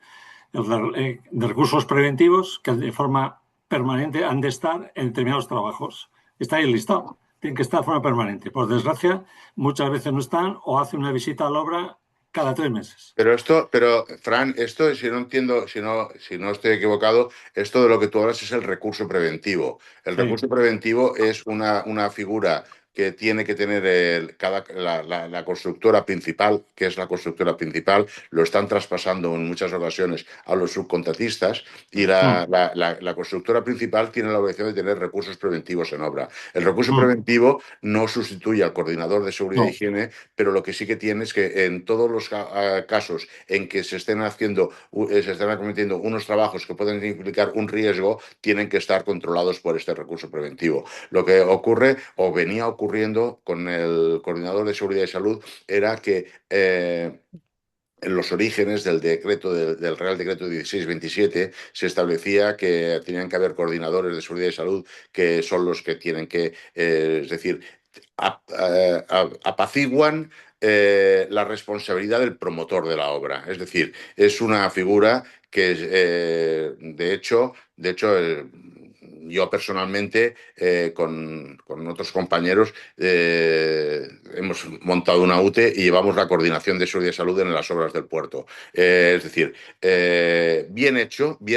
de recursos preventivos que de forma permanente han de estar en determinados trabajos. Está ahí el listado. Tienen que estar de forma permanente. Por desgracia, muchas veces no están o hacen una visita a la obra cada 3 meses. pero Fran, esto, si no entiendo, si no estoy equivocado, esto de lo que tú hablas es el recurso preventivo. El Sí. recurso preventivo es una figura que tiene que tener la constructora principal, que es la constructora principal, lo están traspasando en muchas ocasiones a los subcontratistas y Mm, la constructora principal tiene la obligación de tener recursos preventivos en obra. El recurso mm. preventivo no sustituye al coordinador de seguridad e No. higiene, pero lo que sí que tiene es que en todos los casos en que se estén acometiendo unos trabajos que pueden implicar un riesgo, tienen que estar controlados por este recurso preventivo. Lo que ocurre o venía ocurriendo con el coordinador de seguridad y salud era que en los orígenes del decreto del Real Decreto 1627 se establecía que tenían que haber coordinadores de seguridad y salud que son los que tienen que, es decir, apaciguan la responsabilidad del promotor de la obra. Es decir, es una figura que, yo personalmente, con otros compañeros, hemos montado una UTE y llevamos la coordinación de seguridad y salud en las obras del puerto. Es decir, bien hecho y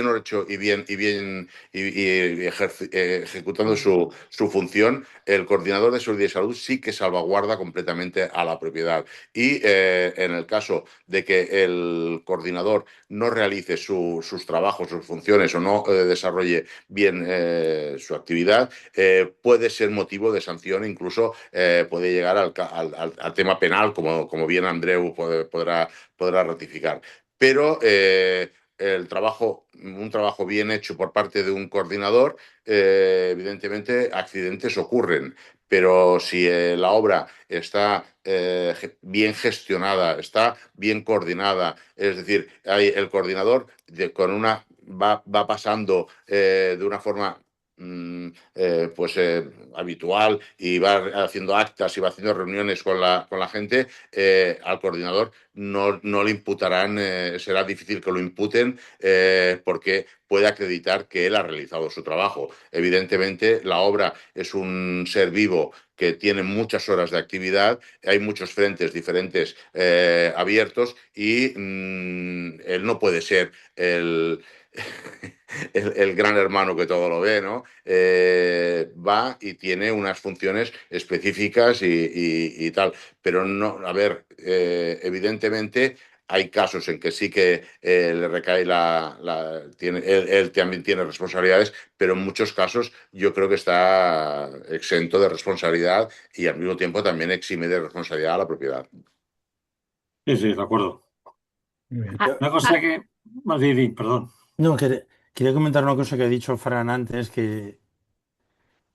ejecutando su función, el coordinador de seguridad y salud sí que salvaguarda completamente a la propiedad. Y en el caso de que el coordinador no realice sus trabajos, sus funciones o no desarrolle bien su actividad, puede ser motivo de sanción, incluso puede llegar al tema penal, como bien Andreu podrá ratificar. Pero un trabajo bien hecho por parte de un coordinador, evidentemente accidentes ocurren. Pero si la obra está bien gestionada, está bien coordinada, es decir, el coordinador va pasando de una forma habitual y va haciendo actas y va haciendo reuniones con la gente, al coordinador no le imputarán, será difícil que lo imputen porque puede acreditar que él ha realizado su trabajo. Evidentemente, la obra es un ser vivo que tiene muchas horas de actividad, hay muchos frentes diferentes abiertos y él no puede ser el gran hermano que todo lo ve, ¿no? Va y tiene unas funciones específicas y tal. Pero no, a ver, evidentemente hay casos en que sí que le recae él también tiene responsabilidades, pero en muchos casos yo creo que está exento de responsabilidad y al mismo tiempo también exime de responsabilidad a la propiedad. Sí, sí, de acuerdo. Muy bien. Ah, Una cosa que... Perdón. No, quería comentar una cosa que ha dicho Fran antes, que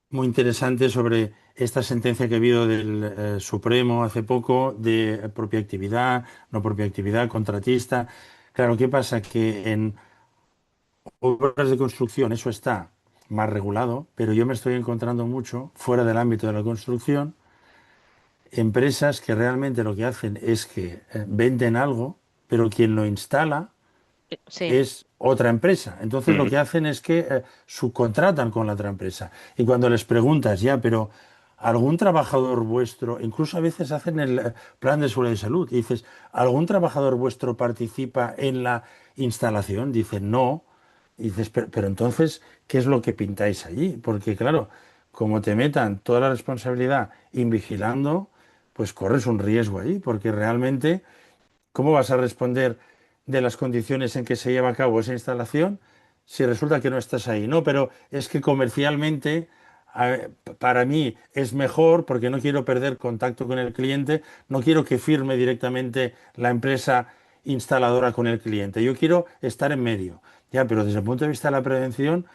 muy interesante sobre esta sentencia que ha habido del Supremo hace poco de propia actividad, no propia actividad, contratista. Claro, ¿qué pasa? Que en obras de construcción eso está más regulado, pero yo me estoy encontrando mucho fuera del ámbito de la construcción, empresas que realmente lo que hacen es que venden algo, pero quien lo instala sí. es otra empresa. Entonces lo Ujú. que hacen es que subcontratan con la otra empresa. Y cuando les preguntas, ya, pero algún trabajador vuestro, incluso a veces hacen el plan de seguridad y salud, y dices, ¿algún trabajador vuestro participa en la instalación? Dicen, no. Y dices, pero entonces, ¿qué es lo que pintáis allí? Porque claro, como te metan toda la responsabilidad invigilando, pues corres un riesgo ahí, porque realmente ¿cómo vas a responder de las condiciones en que se lleva a cabo esa instalación si resulta que no estás ahí? No, pero es que comercialmente para mí es mejor porque no quiero perder contacto con el cliente, no quiero que firme directamente la empresa instaladora con el cliente. Yo quiero estar en medio. Ya, pero desde el punto de vista de la prevención,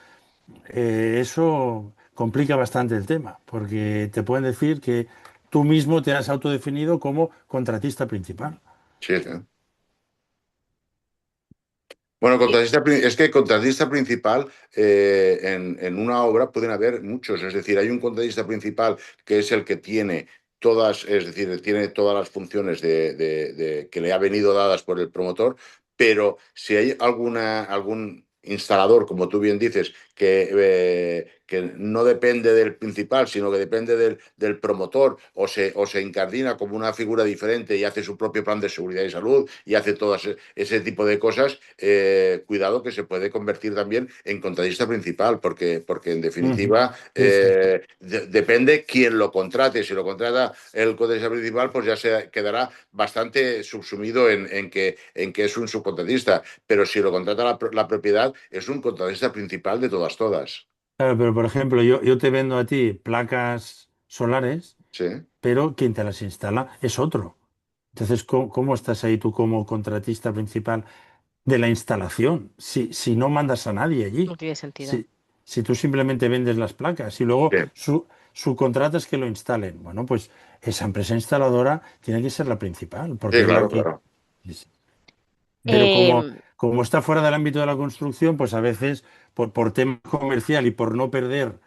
eso complica bastante el tema, porque te pueden decir que tú mismo te has autodefinido como contratista principal. Sí, sí. Bueno, es que contratista principal en una obra pueden haber muchos, es decir, hay un contratista principal que es el que tiene todas, es decir, tiene todas las funciones que le ha venido dadas por el promotor, pero si hay algún instalador, como tú bien dices, que no depende del principal, sino que depende del promotor o se incardina como una figura diferente y hace su propio plan de seguridad y salud y hace todo ese tipo de cosas, cuidado que se puede convertir también en contratista principal, porque en Ujú. definitiva Sí, sí. depende quién lo contrate. Si lo contrata el contratista principal, pues ya se quedará bastante subsumido en que es un subcontratista, pero si lo contrata la propiedad, es un contratista principal de todas. Claro, pero por ejemplo, yo te vendo a ti placas solares, Sí, pero quien te las instala es otro. Entonces, ¿cómo estás ahí tú como contratista principal de la instalación? Si no mandas a nadie No allí, tiene sentido. si, si tú simplemente vendes las placas y luego sí, subcontratas que lo instalen, bueno, pues esa empresa instaladora tiene que ser la principal, porque sí, es la claro, que... claro. Pero como, Em, como está fuera del ámbito de la construcción, pues a veces, por tema comercial y por no perder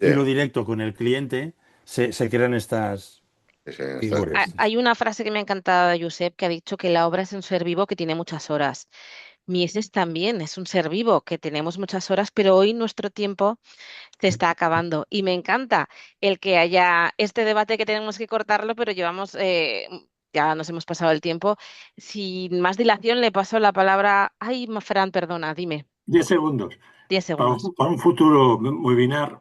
Sí, hilo directo con el cliente, se crean estas sí, sí, figuras. Hay una frase que me ha encantado de Josep que ha dicho que la obra es un ser vivo que tiene muchas horas. Mieses también es un ser vivo que tenemos muchas horas, pero hoy nuestro tiempo se está acabando. Y me encanta el que haya este debate que tenemos que cortarlo, pero llevamos, ya nos hemos pasado el tiempo. Sin más dilación, le paso la palabra. Ay, Fran, perdona, dime. 10 segundos. 10 segundos. Para un futuro webinar,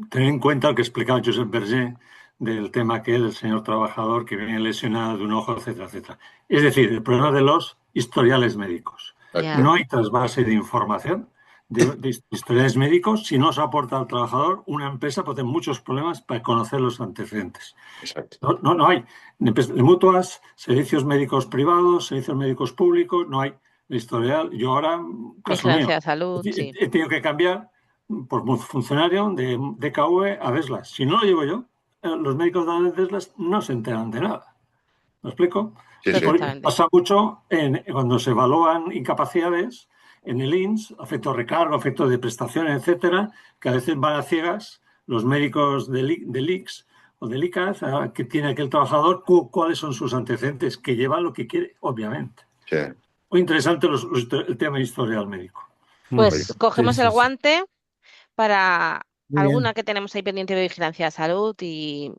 tener en cuenta lo que explicaba Josep Berger del tema que es el señor trabajador que viene lesionado de un ojo, etcétera, etcétera. Es decir, el problema de los historiales médicos. Ya. No hay trasvase de información de historiales médicos. Si no se aporta al trabajador, una empresa puede tener muchos problemas para conocer los antecedentes. exacto. No hay. Mutuas, servicios médicos privados, servicios médicos públicos, no hay. el historial. Yo ahora, caso mío, Vigilancia de salud, sí. he tenido que cambiar por funcionario de DKV a Deslas. Si no lo llevo yo, los médicos de Deslas no se enteran de nada. ¿Me explico? Sí, sí. Perfectamente. Pasa mucho cuando se evalúan incapacidades en el INS, efectos de recargo, efectos de prestación, etcétera, que a veces van a ciegas los médicos del ICS o del ICAZ, que tiene aquel trabajador, cuáles son sus antecedentes, que lleva lo que quiere, obviamente. Sí. Muy interesante el tema de historial médico. Pues cogemos Sí, el sí, sí. guante para Muy alguna bien. que tenemos ahí pendiente de vigilancia de salud y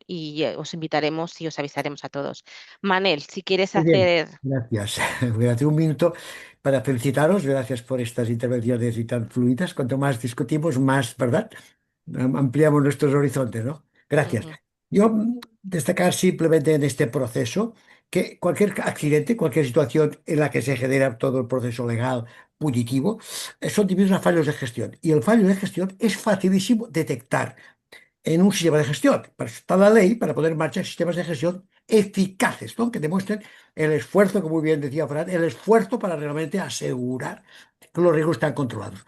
os invitaremos y os avisaremos a todos. Manel, si quieres Muy bien, hacer... gracias. Voy a hacer un minuto para felicitaros. Gracias por estas intervenciones y tan fluidas. Cuanto más discutimos, más, ¿verdad? Ampliamos nuestros horizontes, ¿no? Gracias. Ujú. Yo destacar simplemente en este proceso que cualquier accidente, cualquier situación en la que se genera todo el proceso legal punitivo, son debidos a fallos de gestión. Y el fallo de gestión es facilísimo detectar en un sistema de gestión. Para eso está la ley, para poner en marcha sistemas de gestión eficaces, ¿no? Que demuestren el esfuerzo, como muy bien decía Fran, el esfuerzo para realmente asegurar que los riesgos están controlados.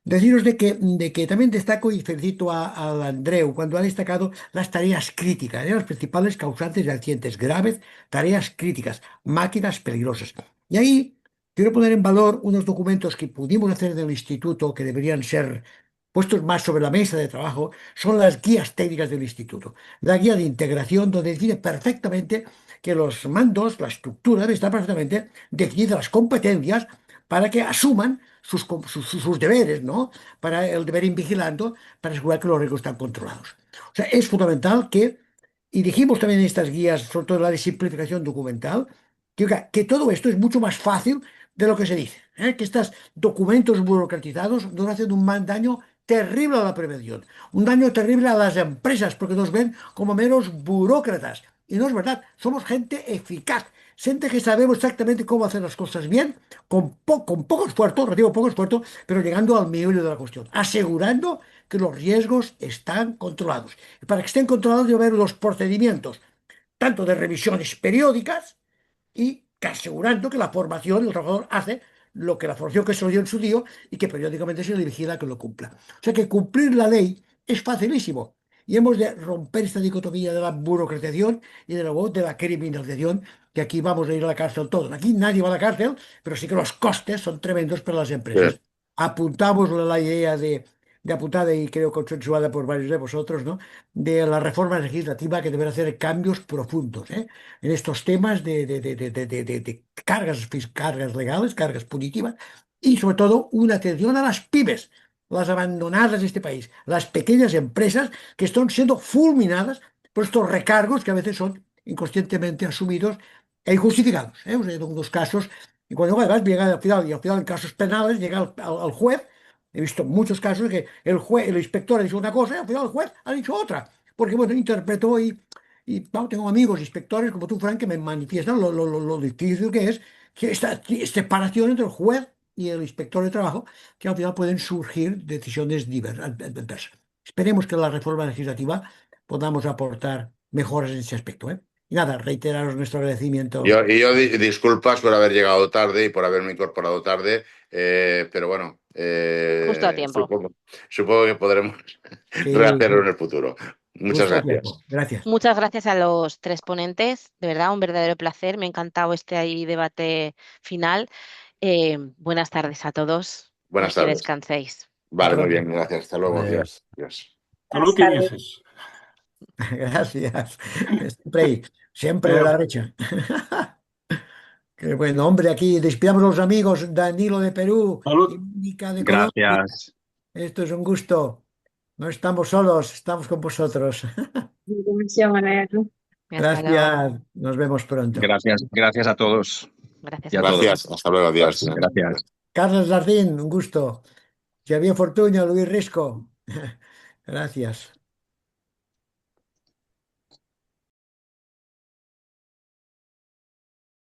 Deciros de que también destaco y felicito a Andreu cuando ha destacado las tareas críticas, las principales causantes de accidentes graves, tareas críticas, máquinas peligrosas. Y ahí quiero poner en valor unos documentos que pudimos hacer en el instituto que deberían ser puestos más sobre la mesa de trabajo, son las guías técnicas del instituto. La guía de integración donde define perfectamente que los mandos, la estructura debe estar perfectamente definida, las competencias para que asuman sus deberes, ¿no? Para el deber in vigilando, para asegurar que los riesgos están controlados. O sea, es fundamental y dijimos también en estas guías, sobre todo la de simplificación documental, que todo esto es mucho más fácil de lo que se dice, ¿eh? Que estos documentos burocratizados nos hacen un daño terrible a la prevención, un daño terrible a las empresas, porque nos ven como meros burócratas. Y no es verdad, somos gente eficaz, gente que sabemos exactamente cómo hacer las cosas bien, con poco esfuerzo, relativo poco esfuerzo, pero llegando al meollo de la cuestión, asegurando que los riesgos están controlados. Y para que estén controlados debe haber los procedimientos, tanto de revisiones periódicas y que asegurando que la formación, el trabajador hace lo que la formación que se lo dio en su día y que periódicamente se le vigila que lo cumpla. O sea que cumplir la ley es facilísimo. Y hemos de romper esta dicotomía de la burocratización y de la criminalización, que aquí vamos a ir a la cárcel todos. Aquí nadie va a la cárcel, pero sí que los costes son tremendos para las Sí. empresas. Apuntamos la idea de apuntada y creo consensuada por varios de vosotros, ¿no? De la reforma legislativa que deberá hacer cambios profundos, ¿eh? En estos temas de cargas legales, cargas punitivas y sobre todo una atención a las pymes, las abandonadas de este país, las pequeñas empresas que están siendo fulminadas por estos recargos que a veces son inconscientemente asumidos e injustificados, ¿eh? O sea, en unos casos, y cuando además llega y al final en casos penales llega al juez. He visto muchos casos que el inspector ha dicho una cosa y al final el juez ha dicho otra, porque bueno, interpretó y bueno, tengo amigos inspectores como tú, Frank, que me manifiestan lo difícil que es que esta separación entre el juez y el inspector de trabajo, que al final pueden surgir decisiones adversas. Esperemos que en la reforma legislativa podamos aportar mejoras en ese aspecto, ¿eh? Y nada, reiteraros nuestro agradecimiento. Yo disculpas por haber llegado tarde y por haberme incorporado tarde, pero bueno, Justo a tiempo. supongo que podremos Sí, rehacerlo en sí, el futuro. Muchas justo a gracias. tiempo. Gracias. Muchas gracias a los tres ponentes, de verdad, un verdadero placer. Me ha encantado este ahí debate final. Buenas tardes a todos. Buenas Pues que tardes. descanséis. Vale, muy Pronto. bien, gracias. Hasta luego. Adiós. Adiós. Salud y mieses. Gracias. Siempre de la derecha. Qué buen hombre aquí. Despidamos a los amigos. Danilo de Perú y Salud. Mónica de Colombia. Gracias. Esto es un gusto. No estamos solos, estamos con vosotros. Hasta luego. Gracias. Nos vemos pronto. Gracias a todos Gracias y a a todos. todos. Gracias. Hasta luego. Adiós. Gracias. Carlos Lardín, un gusto. Xavier Fortuño, Luis Risco. Gracias.